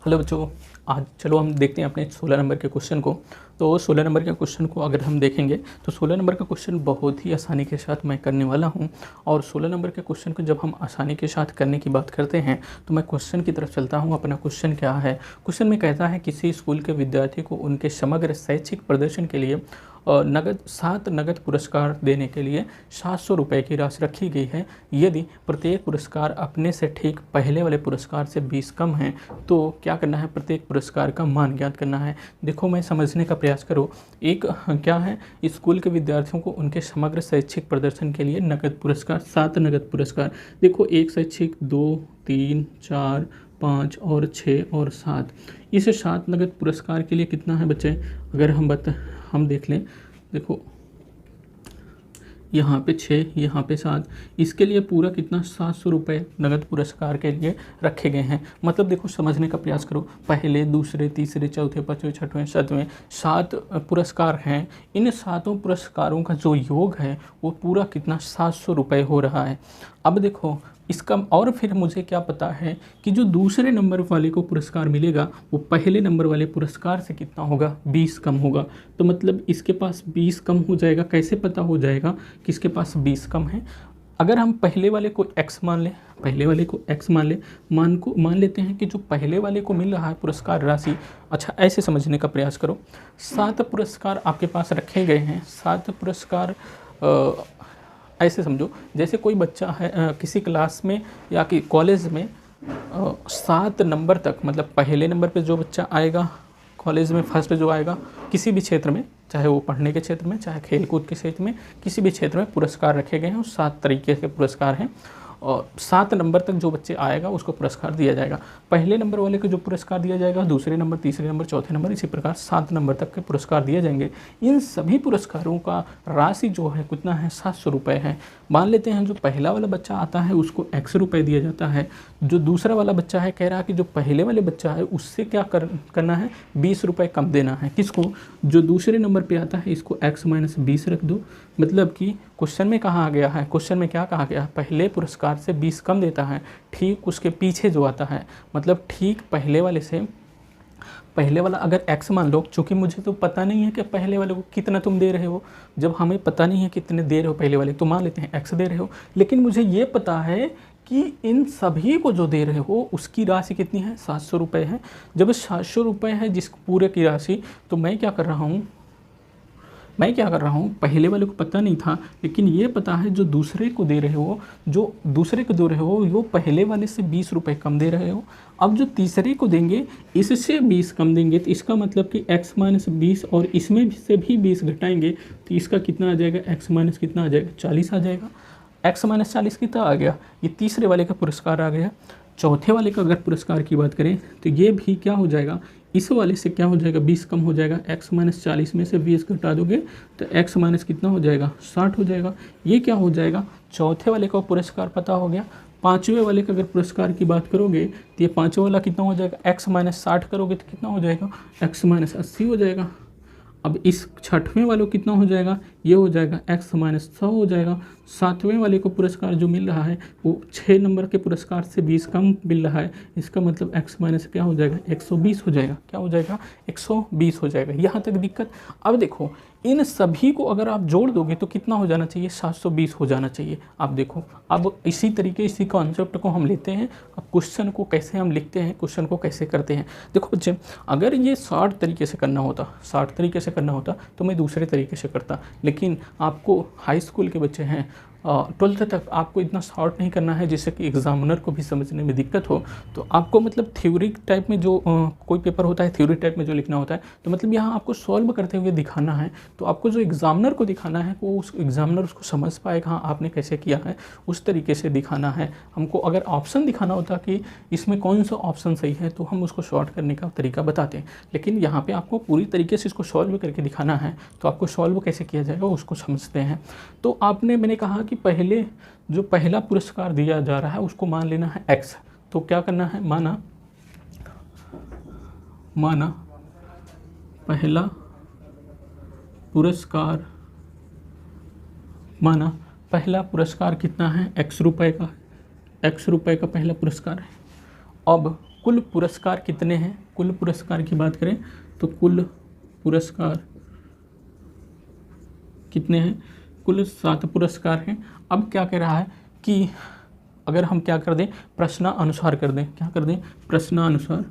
हेलो बच्चों, आज चलो हम देखते हैं अपने 16 नंबर के क्वेश्चन को। तो 16 नंबर के क्वेश्चन को अगर हम देखेंगे तो 16 नंबर का क्वेश्चन बहुत ही आसानी के साथ मैं करने वाला हूं। और 16 नंबर के क्वेश्चन को जब हम आसानी के साथ करने की बात करते हैं तो मैं क्वेश्चन की तरफ चलता हूं। अपना क्वेश्चन क्या है, क्वेश्चन में कहता है किसी स्कूल के विद्यार्थी को उनके समग्र शैक्षिक प्रदर्शन के लिए 7 नगद पुरस्कार देने के लिए 700 रुपये की राशि रखी गई है। यदि प्रत्येक पुरस्कार अपने से ठीक पहले वाले पुरस्कार से 20 कम है तो क्या करना है, प्रत्येक पुरस्कार का मान ज्ञात करना है। देखो मैं समझने का प्रयास करो। एक क्या है, स्कूल के विद्यार्थियों को उनके समग्र शैक्षिक प्रदर्शन के लिए नगद पुरस्कार 7 नगद पुरस्कार। देखो एक शैक्षिक 2 3 4 5 और 6 और 7, इस 7 नगद पुरस्कार के लिए कितना है बच्चे, अगर हम देख लें। देखो यहाँ पे 6, यहाँ पे 7, इसके लिए पूरा कितना 700 रुपये नगद पुरस्कार के लिए रखे गए हैं। मतलब देखो समझने का प्रयास करो, पहले दूसरे तीसरे चौथे पाँचवें छठवें सातवें 7 पुरस्कार हैं। इन 7 पुरस्कारों का जो योग है वो पूरा कितना 700 रुपये हो रहा है। अब देखो इसका और फिर मुझे क्या पता है कि जो दूसरे नंबर वाले को पुरस्कार मिलेगा वो पहले नंबर वाले पुरस्कार से कितना होगा 20 कम होगा। तो मतलब इसके पास 20 कम हो जाएगा। कैसे पता हो जाएगा कि इसके पास 20 कम है, अगर हम पहले वाले को x मान लें, पहले वाले को x मान लें, मान लेते हैं कि जो पहले वाले को मिल रहा है पुरस्कार राशि, अच्छा ऐसे समझने का प्रयास करो, 7 पुरस्कार आपके पास रखे गए हैं, 7 पुरस्कार ऐसे समझो जैसे कोई बच्चा है किसी क्लास में या कि कॉलेज में 7 नंबर तक, मतलब पहले नंबर पे जो बच्चा आएगा कॉलेज में फर्स्ट जो आएगा किसी भी क्षेत्र में, चाहे वो पढ़ने के क्षेत्र में चाहे खेल कूद के क्षेत्र में, किसी भी क्षेत्र में पुरस्कार रखे गए हैं, 7 तरीके के पुरस्कार हैं और 7 नंबर तक जो बच्चे आएगा उसको पुरस्कार दिया जाएगा। पहले नंबर वाले को जो पुरस्कार दिया जाएगा, दूसरे नंबर, तीसरे नंबर, चौथे नंबर, इसी प्रकार 7 नंबर तक के पुरस्कार दिए जाएंगे। इन सभी पुरस्कारों का राशि जो है कितना है, 700 रुपये है। मान लेते हैं जो पहला वाला बच्चा आता है उसको x रुपये दिया जाता है, जो दूसरा वाला बच्चा है कह रहा है कि जो पहले वाले बच्चा है उससे क्या करना है, 20 रुपये कम देना है। किसको, जो दूसरे नंबर पे आता है इसको x - 20 रख दो। मतलब कि क्वेश्चन में कहा गया है, क्वेश्चन में क्या कहा गया है, पहले पुरस्कार से 20 कम देता है, ठीक उसके पीछे जो आता है, मतलब ठीक पहले वाले से, पहले वाला अगर x मान लो, चूँकि मुझे तो पता नहीं है कि पहले वाले को कितना तुम दे रहे हो, जब हमें पता नहीं है कितने दे रहे हो पहले वाले, तो मान लेते हैं x दे रहे हो, लेकिन मुझे ये पता है कि इन सभी को जो दे रहे हो उसकी राशि कितनी है, 700 रुपये है। जब 700 रुपये है जिस पूरे की राशि, तो मैं क्या कर रहा हूँ, पहले वाले को पता नहीं था, लेकिन ये पता है जो दूसरे को दे रहे हो, वो पहले वाले से 20 रुपये कम दे रहे हो। अब जो तीसरे को देंगे इससे 20 कम देंगे, तो इसका मतलब कि x - 20 और इसमें से भी 20 घटाएंगे तो इसका कितना आ जाएगा, x - कितना आ जाएगा, 40 आ जाएगा। x - 40 कितना आ गया, ये तीसरे वाले का पुरस्कार आ गया। चौथे वाले का अगर पुरस्कार की बात करें तो ये भी क्या हो जाएगा, इस वाले से क्या हो जाएगा, 20 कम हो जाएगा। x - 40 में से 20 घटा दोगे तो x - कितना हो जाएगा, 60 हो जाएगा। ये क्या हो जाएगा, चौथे वाले का पुरस्कार पता हो गया। पाँचवें वाले का अगर पुरस्कार की बात करोगे तो ये पाँचवें वाला कितना हो जाएगा, x - 60 करोगे तो कितना हो जाएगा, x - 80 हो जाएगा। अब इस छठवें वाले को कितना हो जाएगा, ये हो जाएगा x - 100 हो जाएगा। सातवें वाले को पुरस्कार जो मिल रहा है वो 6 नंबर के पुरस्कार से 20 कम मिल रहा है, इसका मतलब x - क्या हो जाएगा, 120 हो जाएगा। क्या हो जाएगा, 120 हो जाएगा। यहाँ तक दिक्कत। अब देखो इन सभी को अगर आप जोड़ दोगे तो कितना हो जाना चाहिए, 720 हो जाना चाहिए। आप देखो अब इसी तरीके इसी कॉन्सेप्ट को हम लेते हैं, अब क्वेश्चन को कैसे हम लिखते हैं, क्वेश्चन को कैसे करते हैं। देखो बच्चे, अगर ये 60 तरीके से करना होता तो मैं दूसरे तरीके से करता, लेकिन आपको हाई स्कूल के बच्चे हैं, 12th तक आपको इतना शॉर्ट नहीं करना है जिससे कि एग्जामिनर को भी समझने में दिक्कत हो। तो आपको मतलब थ्योरी टाइप में जो कोई पेपर होता है, थ्योरी टाइप में जो लिखना होता है, तो मतलब यहाँ आपको सॉल्व करते हुए दिखाना है। तो आपको जो एग्जामिनर को दिखाना है वो उस एग्जामिनर उसको समझ पाएगा, हाँ आपने कैसे किया है, उस तरीके से दिखाना है। हमको अगर ऑप्शन दिखाना होता कि इसमें कौन सा ऑप्शन सही है तो हम उसको शॉर्ट करने का तरीका बताते हैं, लेकिन यहाँ पर आपको पूरी तरीके से इसको सॉल्व करके दिखाना है। तो आपको सॉल्व कैसे किया जाएगा उसको समझते हैं। तो मैंने कहा कि पहले जो पहला पुरस्कार दिया जा रहा है उसको मान लेना है x। तो क्या करना है, माना पहला पुरस्कार कितना है, x रुपये का, पहला पुरस्कार है। अब कुल पुरस्कार कितने हैं, कुल पुरस्कार की बात करें तो कुल पुरस्कार कितने हैं, कुल 7 पुरस्कार हैं। अब क्या कह रहा है कि अगर हम क्या कर दें, प्रश्नानुसार कर दें, क्या कर दें, प्रश्नानुसार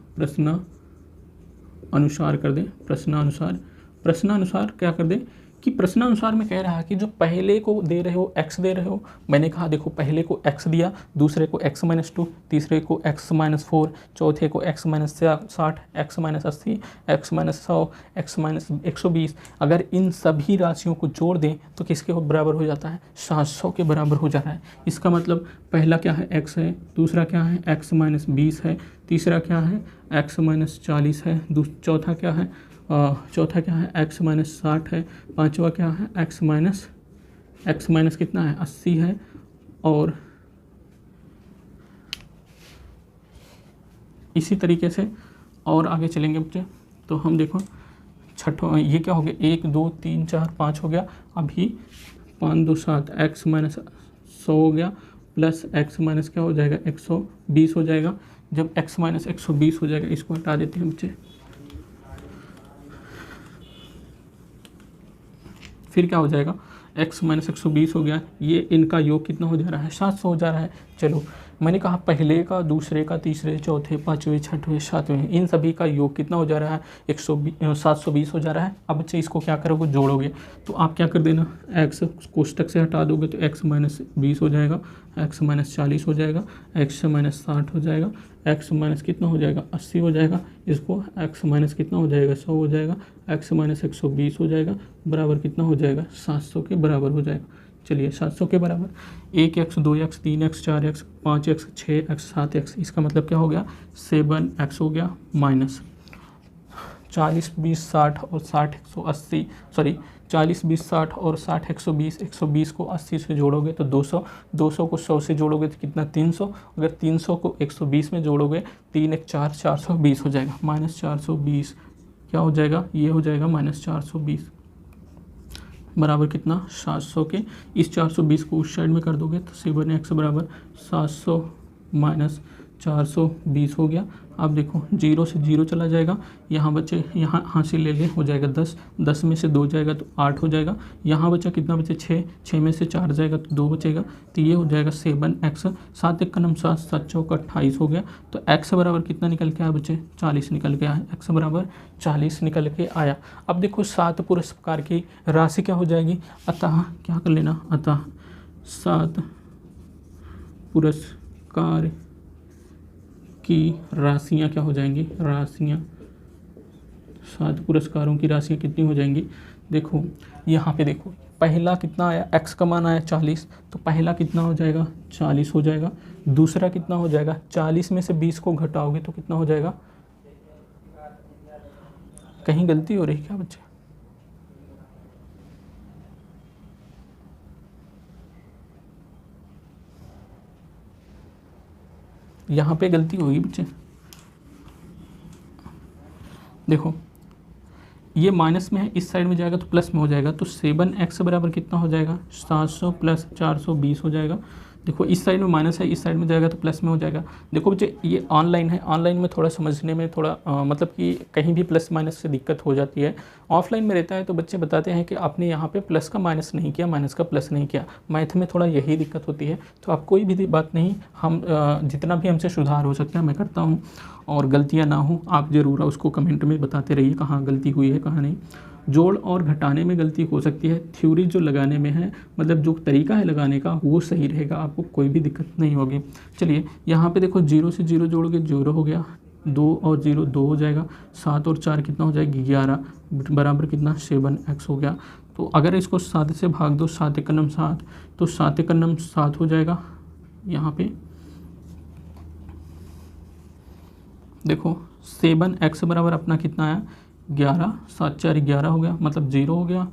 क्या कर दें कि प्रश्नानुसार में कह रहा है कि जो पहले को दे रहे हो x दे रहे हो, मैंने कहा देखो पहले को x दिया, दूसरे को x - 2, तीसरे को x - 4, चौथे को x - 60, x - 80, x - 100, x - 120। अगर इन सभी राशियों को जोड़ दें तो किसके बराबर हो जाता है, 700 के बराबर हो जाता है। इसका मतलब पहला क्या है, x है, दूसरा क्या है, x - 20 है, तीसरा क्या है, x - 40 है, चौथा क्या है, x - 60 है, पांचवा क्या है, x - कितना है, 80 है। और इसी तरीके से और आगे चलेंगे बच्चे। तो हम देखो छठा ये क्या हो गया, 1 2 3 4 5 हो गया। अभी 5 2 7 x - 100 हो गया, प्लस x - क्या हो जाएगा, 120 हो जाएगा। जब x - 120 हो जाएगा, इसको हटा देते हैं बच्चे। फिर क्या हो जाएगा, x माइनस 120 हो गया, ये इनका योग कितना हो जा रहा है, 700 हो जा रहा है। चलो मैंने कहा पहले का, दूसरे का, तीसरे, चौथे, पाँचवें, छठवें, सातवें, इन सभी का योग कितना हो जा रहा है, 720 हो जा रहा है। अब बच्चे इसको क्या करोगे, जोड़ोगे, तो आप क्या कर देना, x कोष्टक से हटा दोगे तो x माइनस 20 हो जाएगा, x माइनस 40 हो जाएगा, x माइनस 60 हो जाएगा, x माइनस कितना हो जाएगा, 80 हो जाएगा, इसको x माइनस कितना हो जाएगा, 100 हो जाएगा, x माइनस 120 हो जाएगा, बराबर कितना हो जाएगा, 700 के बराबर हो जाएगा। चलिए 700 के बराबर 1x 2x 3x 4x 5x 6x 7x, इसका मतलब क्या हो गया, 7x हो गया, माइनस 40 20 60 और 60 180, सॉरी 40 20 60 और 60 120, 120 को 80 से जोड़ोगे तो 200, 200 को 100 से जोड़ोगे तो कितना, 300, अगर 300 को 120 में जोड़ोगे 3 1 4 420 हो जाएगा, माइनस 420 क्या हो जाएगा, ये हो जाएगा माइनस 420 बराबर कितना, 700 के। इस 420 को उस साइड में कर दोगे तो 7x बराबर 700 माइनस 420 हो गया। अब देखो 0 से 0 चला जाएगा, यहाँ बचे, यहाँ हासिल ले ले, हो जाएगा 10, 10 में से 2 जाएगा तो 8 हो जाएगा, यहाँ बचा कितना बचे 6, 6 में से 4 जाएगा तो 2 बचेगा, तो ये हो जाएगा 7x, 7 1 का 7, 7 चौक 28 हो गया। तो x बराबर कितना निकल के आया बच्चे, 40 निकल के आया, x बराबर 40 निकल के आया। अब देखो 7 पुरस्कार की राशि क्या हो जाएगी, अतः क्या कर लेना, अतः 7 पुरस्कार की राशियाँ क्या हो जाएंगी, राशियाँ, 7 पुरस्कारों की राशियाँ कितनी हो जाएंगी। देखो यहाँ पे देखो पहला कितना आया, x का मान आया 40, तो पहला कितना हो जाएगा, 40 हो जाएगा। दूसरा कितना हो जाएगा, 40 में से 20 को घटाओगे तो कितना हो जाएगा, कहीं गलती हो रही क्या बच्चे, यहाँ पे गलती होगी बच्चे। देखो ये माइनस में है, इस साइड में जाएगा तो प्लस में हो जाएगा, तो 7x बराबर कितना हो जाएगा, 700 प्लस 420 हो जाएगा। देखो इस साइड में माइनस है, इस साइड में जाएगा तो प्लस में हो जाएगा। देखो बच्चे ये ऑनलाइन है, ऑनलाइन में थोड़ा समझने में थोड़ा मतलब कि कहीं भी प्लस माइनस से दिक्कत हो जाती है। ऑफलाइन में रहता है तो बच्चे बताते हैं कि आपने यहाँ पे प्लस का माइनस नहीं किया, माइनस का प्लस नहीं किया। मैथ में थोड़ा यही दिक्कत होती है, तो आप कोई भी बात नहीं, हम जितना भी हमसे सुधार हो सकता है मैं करता हूँ, और गलतियाँ ना हो आप ज़रूर उसको कमेंट में बताते रहिए कहाँ गलती हुई है कहाँ नहीं। जोड़ और घटाने में गलती हो सकती है, थ्योरी जो लगाने में है, मतलब जो तरीका है लगाने का वो सही रहेगा, आपको कोई भी दिक्कत नहीं होगी। चलिए यहाँ पे देखो 0 से 0 जोड़ोगे 0 हो गया, 2 और 0 2 हो जाएगा, 7 और 4 कितना हो जाएगा 11 बराबर कितना 7x हो गया। तो अगर इसको 7 से भाग दो, 7 1 7, तो 7 1 7 हो जाएगा। यहाँ पे देखो 7x बराबर अपना कितना आया 11, 7 4 11 हो गया, मतलब 0 हो गया,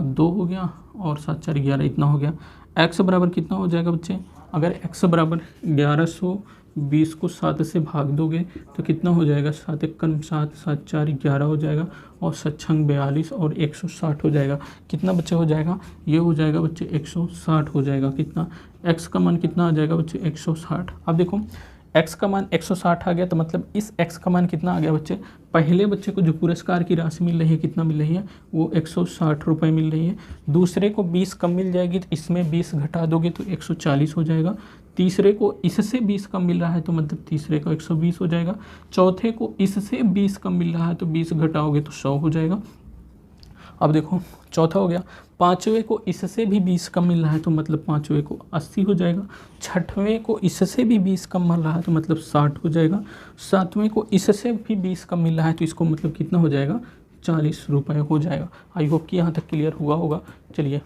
2 हो गया और 7 4 11 इतना हो गया। x बराबर कितना हो जाएगा बच्चे, अगर x बराबर 1120 को 7 से भाग दोगे तो कितना हो जाएगा, 7 1 7, 7 4 11 हो जाएगा, और 7 6 42 और 160 हो जाएगा। कितना बच्चे हो जाएगा, ये हो जाएगा बच्चे 160 हो जाएगा। कितना, x का मान कितना आ जाएगा बच्चे 160। अब देखो x का मान 160 आ गया, तो मतलब इस x का मान कितना आ गया बच्चे, पहले बच्चे को जो पुरस्कार की राशि मिल रही है कितना मिल रही है, वो 160 रुपये मिल रही है। दूसरे को 20 कम मिल जाएगी, तो इसमें 20 घटा दोगे तो 140 हो जाएगा। तीसरे को इससे 20 कम मिल रहा है तो मतलब तीसरे का 120 हो जाएगा। चौथे को इससे 20 कम मिल रहा है तो 20 घटाओगे तो 100 हो जाएगा। अब देखो चौथा हो गया, पाँचवें को इससे भी 20 कम मिल रहा है तो मतलब पाँचवें को 80 हो जाएगा। छठवें को इससे भी 20 कम मिल रहा है तो मतलब 60 हो जाएगा। सातवें को इससे भी 20 कम मिल रहा है तो इसको मतलब कितना हो जाएगा, 40 रुपये हो जाएगा। आई होप कि यहाँ तक क्लियर हुआ होगा। चलिए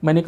मैंने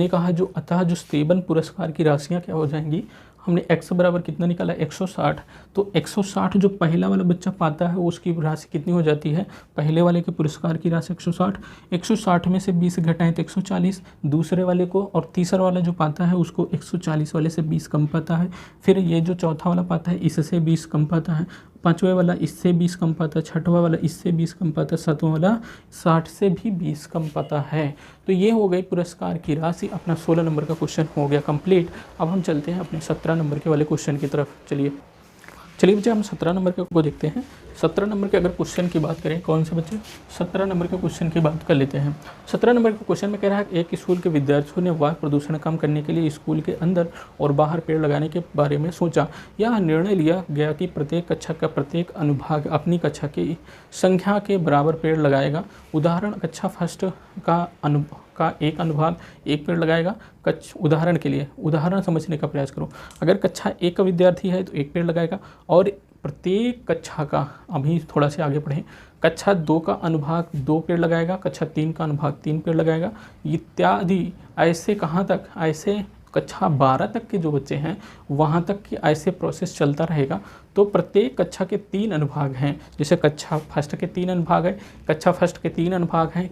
कहा जो अतः जो 7 पुरस्कार की राशियाँ क्या हो जाएंगी, हमने x बराबर कितना निकाला 160, तो 160 जो पहला वाला बच्चा पाता है उसकी राशि कितनी हो जाती है, पहले वाले के पुरस्कार की राशि 160, 160 में से 20 घटाएं तो 140, दूसरे वाले को और तीसरा वाला जो पाता है उसको 140 वाले से 20 कम पाता है, फिर ये जो चौथा वाला पाता है इससे 20 कम पाता है, पाँचवें वाला इससे 20 कम पाता है, छठवां वाला इससे 20 कम पाता है, सातवां वाला 60 से भी 20 कम पाता है। तो ये हो गई पुरस्कार की राशि। अपना 16 नंबर का क्वेश्चन हो गया कंप्लीट। अब हम चलते हैं अपने 17 नंबर के वाले क्वेश्चन की तरफ। चलिए चलिए बच्चे हम 17 नंबर के को देखते हैं। 17 नंबर के अगर क्वेश्चन की बात करें, कौन से बच्चे 17 नंबर के क्वेश्चन की बात कर लेते हैं। 17 नंबर के क्वेश्चन में कह रहा है एक स्कूल के विद्यार्थियों ने वायु प्रदूषण कम करने के लिए स्कूल के अंदर और बाहर पेड़ लगाने के बारे में सोचा। यह निर्णय लिया गया कि प्रत्येक कक्षा का प्रत्येक अनुभाग अपनी कक्षा की संख्या के बराबर पेड़ लगाएगा। उदाहरण कक्षा फर्स्ट का एक अनुभाग एक पेड़ लगाएगा। उदाहरण के लिए उदाहरण समझने का प्रयास करो। अगर कक्षा एक का विद्यार्थी है तो एक पेड़ लगाएगा और प्रत्येक कक्षा का, अभी थोड़ा से आगे पढ़ें, कक्षा 2 का अनुभाग 2 पेड़ लगाएगा, कक्षा 3 का अनुभाग 3 पेड़ लगाएगा इत्यादि। ऐसे कहाँ तक? ऐसे कक्षा 12 तक के जो बच्चे हैं वहाँ तक की ऐसे प्रोसेस चलता रहेगा। तो प्रत्येक कक्षा के 3 अनुभाग हैं, जैसे कक्षा फर्स्ट के 3 अनुभाग है, कक्षा फर्स्ट के 3 अनुभाग हैं,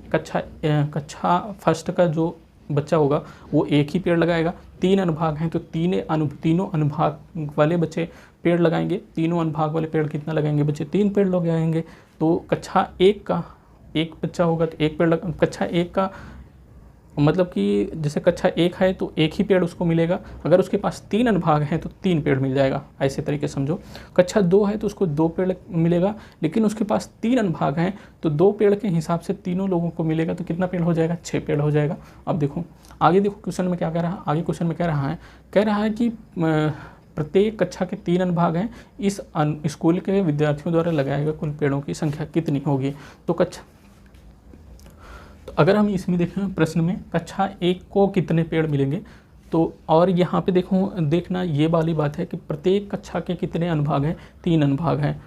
कक्षा फर्स्ट का जो बच्चा होगा वो एक ही पेड़ लगाएगा। 3 अनुभाग हैं तो तीनों अनुभाग वाले बच्चे पेड़ लगाएंगे। तीनों अनुभाग वाले पेड़ कितना लगाएंगे बच्चे? 3 पेड़ लगाएंगे। तो कक्षा 1 का एक बच्चा होगा तो एक पेड़ कक्षा 1 का मतलब कि जैसे कक्षा 1 है तो एक ही पेड़ उसको मिलेगा। अगर उसके पास 3 अनुभाग हैं तो 3 पेड़ मिल जाएगा, ऐसे तरीके समझो। कक्षा 2 है तो उसको 2 पेड़ मिलेगा, लेकिन उसके पास 3 अनुभाग हैं तो 2 पेड़ के हिसाब से तीनों लोगों को मिलेगा। तो कितना पेड़ हो जाएगा? 6 पेड़ हो जाएगा। अब देखो आगे, देखो क्वेश्चन में क्या कह रहा है। आगे क्वेश्चन में कह रहा है कि प्रत्येक कक्षा के 3 अनुभाग हैं, इस स्कूल के विद्यार्थियों द्वारा लगाए गए कुल पेड़ों की संख्या कितनी होगी? तो अगर हम इसमें देखें प्रश्न में कक्षा 1 को कितने पेड़ मिलेंगे, तो और यहाँ पे देखना ये वाली बात है कि प्रत्येक कक्षा के कितने अनुभाग हैं? 3 अनुभाग हैं।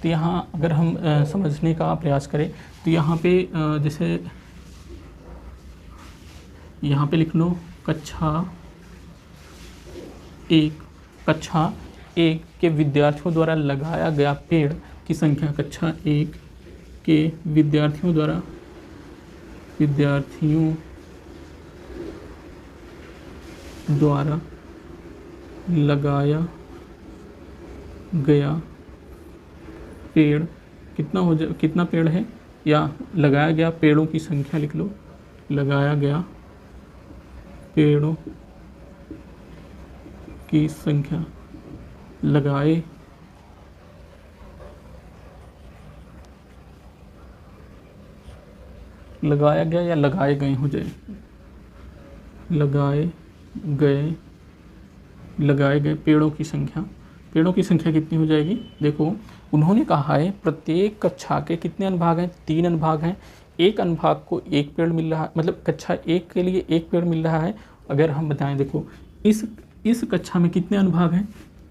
तो यहाँ अगर हम समझने का प्रयास करें तो यहाँ पे जैसे यहाँ पे लिख लो कक्षा 1 के विद्यार्थियों द्वारा लगाया गया पेड़ की संख्या, कक्षा 1 के विद्यार्थियों द्वारा लगाया गया पेड़ कितना पेड़ है, या लगाया गया पेड़ों की संख्या लिख लो। लगाया गया पेड़ों की संख्या, लगाया गया या लगाए गए हो जाए, लगाए गए पेड़ों की संख्या कितनी हो जाएगी? देखो उन्होंने कहा है प्रत्येक कक्षा के कितने अनुभाग हैं? 3 अनुभाग हैं। एक अनुभाग को एक पेड़ मिल रहा है, मतलब कक्षा 1 के लिए एक पेड़ मिल रहा है। अगर हम बताएं, देखो इस कक्षा में कितने अनुभाग हैं?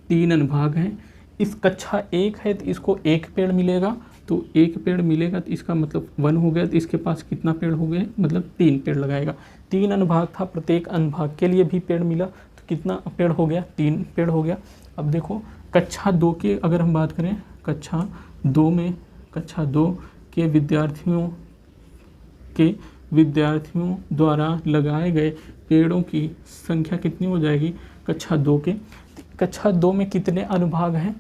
3 अनुभाग हैं। इस कक्षा 1 है तो इसको एक पेड़ मिलेगा, तो एक पेड़ मिलेगा तो इसका मतलब 1 हो गया। तो इसके पास कितना पेड़ हो गए? मतलब 3 पेड़ लगाएगा। 3 अनुभाग था, प्रत्येक अनुभाग के लिए भी पेड़ मिला, तो कितना पेड़ हो गया? 3 पेड़ हो गया। अब देखो कक्षा 2 की अगर हम बात करें, कक्षा 2 के विद्यार्थियों द्वारा लगाए गए पेड़ों की संख्या कितनी हो जाएगी? कक्षा 2 में कितने अनुभाग हैं?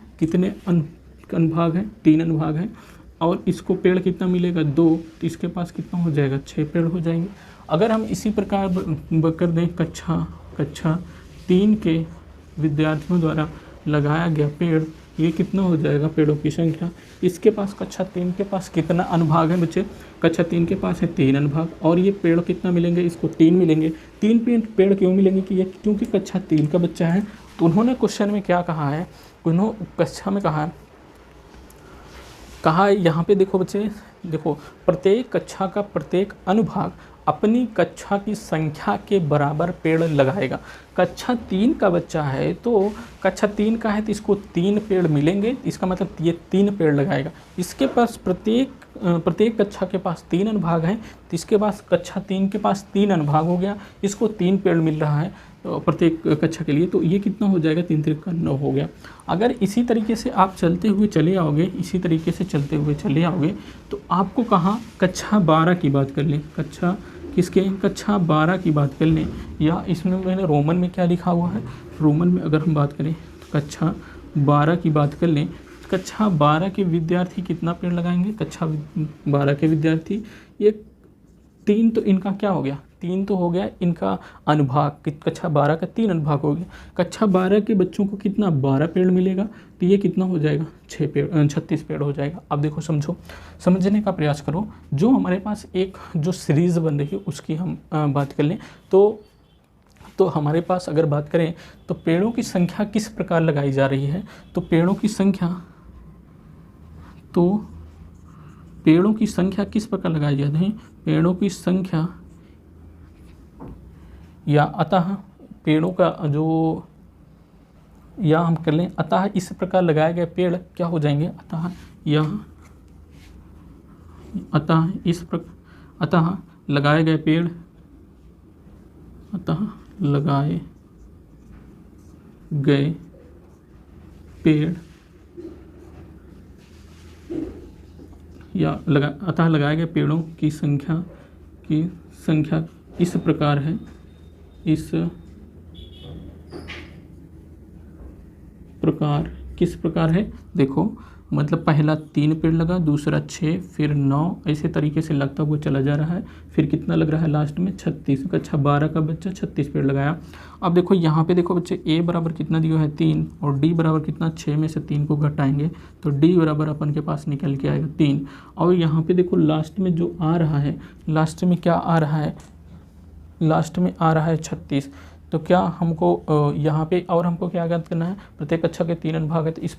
अनुभाग हैं? 3 अनुभाग हैं। और इसको पेड़ कितना मिलेगा? 2, तो इसके पास कितना हो जाएगा? 6 पेड़ हो जाएंगे। अगर हम इसी प्रकार कर दें कक्षा 3 के विद्यार्थियों द्वारा लगाया गया पेड़, ये कितना हो जाएगा पेड़ों की संख्या? इसके पास कक्षा 3 के पास कितना अनुभाग है बच्चे? कक्षा 3 के पास है 3 अनुभाग। और ये पेड़ कितना मिलेंगे? इसको 3 मिलेंगे। 3 पेड़ क्यों मिलेंगे? कि ये क्योंकि कक्षा 3 का बच्चा है। तो उन्होंने क्वेश्चन में क्या कहा है? उन्होंने कक्षा में कहा यहाँ पे देखो बच्चे, देखो प्रत्येक कक्षा का प्रत्येक अनुभाग अपनी कक्षा की संख्या के बराबर पेड़ लगाएगा। कक्षा 3 का बच्चा है तो कक्षा 3 का है तो इसको 3 पेड़ मिलेंगे, इसका मतलब ये 3 पेड़ लगाएगा। इसके पास प्रत्येक कक्षा के पास 3 अनुभाग हैं, तो इसके पास कक्षा 3 के पास 3 अनुभाग हो गया, इसको 3 पेड़ मिल रहा है प्रत्येक कक्षा के लिए। तो ये कितना हो जाएगा? 3 3 का 9 हो गया। अगर इसी तरीके से आप चलते हुए चले आओगे तो आपको कहाँ कक्षा 12 की बात कर लें, कक्षा 12 की बात कर लें, या इसमें मैंने रोमन में क्या लिखा हुआ है, रोमन में अगर हम बात करें तो कक्षा 12 की बात कर लें। कक्षा 12 के विद्यार्थी कितना पेड़ लगाएंगे? कक्षा 12 के विद्यार्थी ये 3, तो इनका क्या हो गया? 3 तो हो गया इनका अनुभाग, कक्षा 12 का 3 अनुभाग हो गया। कक्षा 12 के बच्चों को कितना 12 पेड़ मिलेगा, तो ये कितना हो जाएगा 36 पेड़ हो जाएगा। अब देखो समझो, समझने का प्रयास करो। जो हमारे पास एक जो सीरीज़ बन रही है उसकी हम बात कर लें तो हमारे पास अगर बात करें तो पेड़ों की संख्या किस प्रकार लगाई जा रही है, तो पेड़ों की संख्या किस प्रकार लगाई जाती है, पेड़ों की संख्या या अतः पेड़ों का जो, या हम कर लें अतः इस प्रकार लगाए गए पेड़ क्या हो जाएंगे, अतः लगाए गए पेड़ या अतः लगाए गए पेड़ों की संख्या इस प्रकार है, किस प्रकार है, देखो मतलब पहला 3 पेड़ लगा, दूसरा 6, फिर 9, ऐसे तरीके से लगता हुआ चला जा रहा है। फिर कितना लग रहा है लास्ट में 36, कक्षा 12 का बच्चा 36 पेड़ लगाया। अब देखो यहाँ पे देखो बच्चे a बराबर कितना दिया है 3 और d बराबर कितना, 6 में से 3 को घटाएंगे तो d बराबर अपन के पास निकल के आएगा 3। और यहाँ पे देखो लास्ट में जो आ रहा है, लास्ट में क्या आ रहा है, लास्ट में आ रहा है 36। तो क्या हमको यहाँ पे और हमको क्या ज्ञात करना है, प्रत्येक कक्षा के 3 अनुभाग है, तो इस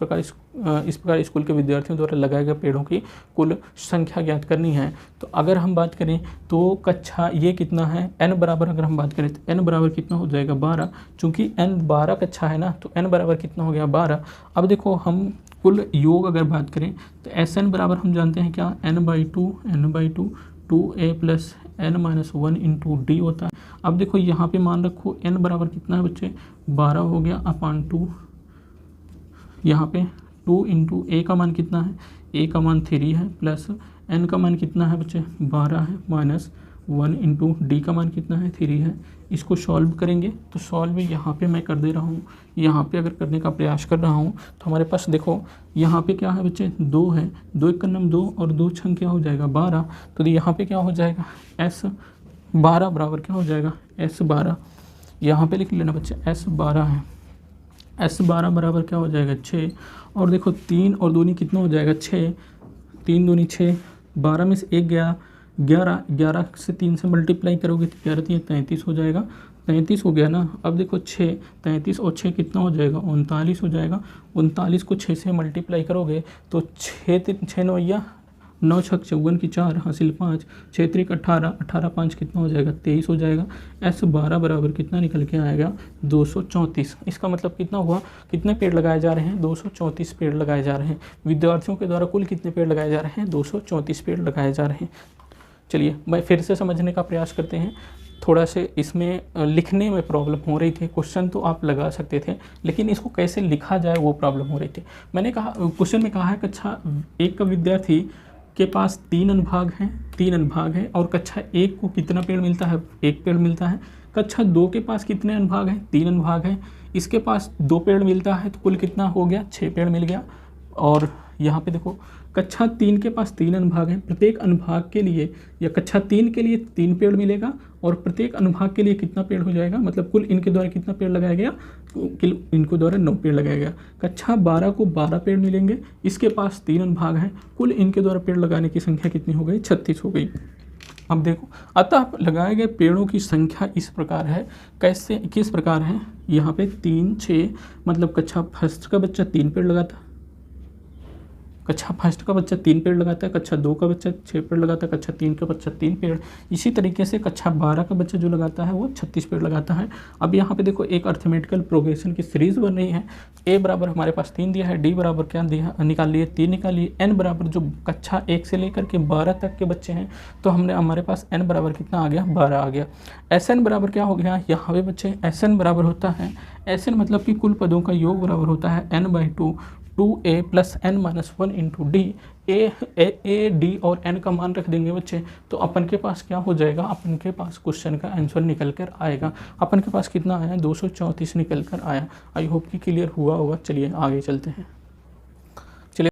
प्रकार स्कूल के विद्यार्थियों द्वारा लगाए गए पेड़ों की कुल संख्या ज्ञात करनी है। तो अगर हम बात करें तो कक्षा ये कितना है, n बराबर अगर हम बात करें तो n बराबर कितना हो जाएगा 12, चूँकि n 12 कक्षा है ना, तो n बराबर कितना हो गया 12। अब देखो हम कुल योग अगर बात करें तो Sn बराबर हम जानते हैं क्या, n/2 2a plus n-1 into D होता है। अब देखो यहाँ पे मान रखो n बराबर कितना है बच्चे 12 हो गया अपान 2, यहाँ पे 2 इंटू a का मान कितना है, a का मान 3 है, प्लस n का मान कितना है बच्चे 12 है, माइनस 1 इंटू डी का मान कितना है 3 है। इसको सॉल्व करेंगे तो सॉल्व यहाँ पे मैं कर दे रहा हूँ, यहाँ पे अगर करने का प्रयास कर रहा हूँ तो हमारे पास देखो यहाँ पे क्या है बच्चे 2 है, 2 एक नम 2 और 2 छंग क्या हो जाएगा 12। तो यहाँ पे क्या हो जाएगा S12 बराबर क्या हो जाएगा S12, यहाँ पे लिख लेना बच्चे S12 है, S12 बराबर क्या हो जाएगा 6। और देखो 3 और 2 कितना हो जाएगा 6, 3 दूनी 6, 12 में से 1 गया 11 से 3 से मल्टीप्लाई करोगे तो 11 3 33 हो जाएगा, 33 हो गया ना। अब देखो 6 33 और 6 कितना हो जाएगा 39 हो जाएगा, 39 को 6 से मल्टीप्लाई करोगे तो 6 9 9 6 54 की 4 हासिल 5, 6 3 18 18 5 कितना हो जाएगा 23 हो जाएगा। S12 बराबर कितना निकल के आएगा 234। इसका मतलब कितना हुआ, कितने पेड़ लगाए जा रहे हैं 234 पेड़ लगाए जा रहे हैं। विद्यार्थियों के द्वारा कुल कितने पेड़ लगाए जा रहे हैं 234 पेड़ लगाए जा रहे हैं। चलिए मैं फिर से समझने का प्रयास करते हैं। थोड़ा से इसमें लिखने में प्रॉब्लम हो रही थी, क्वेश्चन तो आप लगा सकते थे लेकिन इसको कैसे लिखा जाए वो प्रॉब्लम हो रही थी। मैंने कहा क्वेश्चन में कहा है कक्षा 1 का विद्यार्थी के पास 3 अनुभाग हैं और कक्षा 1 को कितना पेड़ मिलता है 1 पेड़ मिलता है। कक्षा 2 के पास कितने अनुभाग हैं 3 अनुभाग हैं, इसके पास 2 पेड़ मिलता है तो कुल कितना हो गया 6 पेड़ मिल गया। और यहाँ पे देखो कक्षा 3 के पास 3 अनुभाग हैं, प्रत्येक अनुभाग के लिए या कक्षा 3 के लिए 3 पेड़ मिलेगा और प्रत्येक अनुभाग के लिए कितना पेड़ हो जाएगा, मतलब कुल इनके द्वारा कितना पेड़ लगाया गया, इनको द्वारा 9 पेड़ लगाया गया। कक्षा 12 को 12 पेड़ मिलेंगे, इसके पास 3 अनुभाग हैं, कुल इनके द्वारा पेड़ लगाने की संख्या कितनी हो गई 36 हो गई। अब देखो अतः लगाए गए पेड़ों की संख्या इस प्रकार है, कैसे किस प्रकार है, यहाँ पे 3 6 मतलब कक्षा फर्स्ट का बच्चा 3 पेड़ लगाता, कक्षा फर्स्ट का बच्चा 3 पेड़ लगाता है, कक्षा 2 का बच्चा 6 पेड़ लगाता है, कक्षा 3 का बच्चा 3 पेड़, इसी तरीके से कक्षा 12 का बच्चा जो लगाता है वो 36 पेड़ लगाता है। अब यहाँ पे देखो एक अर्थमेटिकल प्रोग्रेशन की सीरीज़ बन रही है। a बराबर हमारे पास 3 दिया है, d बराबर क्या दिया निकाल लिए 3 निकाल लिए, n बराबर जो कक्षा 1 से लेकर के 12 तक के बच्चे हैं तो हमने हमारे पास n बराबर कितना आ गया 12 आ गया। Sn बराबर क्या हो गया यहाँ पे बच्चे, Sn बराबर होता है, Sn मतलब कि कुल पदों का योग बराबर होता है n/2 2a plus n-1 into D. A D और n का मान रख देंगे बच्चे तो अपन के पास क्या हो जाएगा, अपन के पास क्वेश्चन का आंसर निकल कर आएगा। अपन के पास कितना आया 234 निकल कर आया। आई होप कि क्लियर हुआ होगा। चलिए आगे चलते हैं।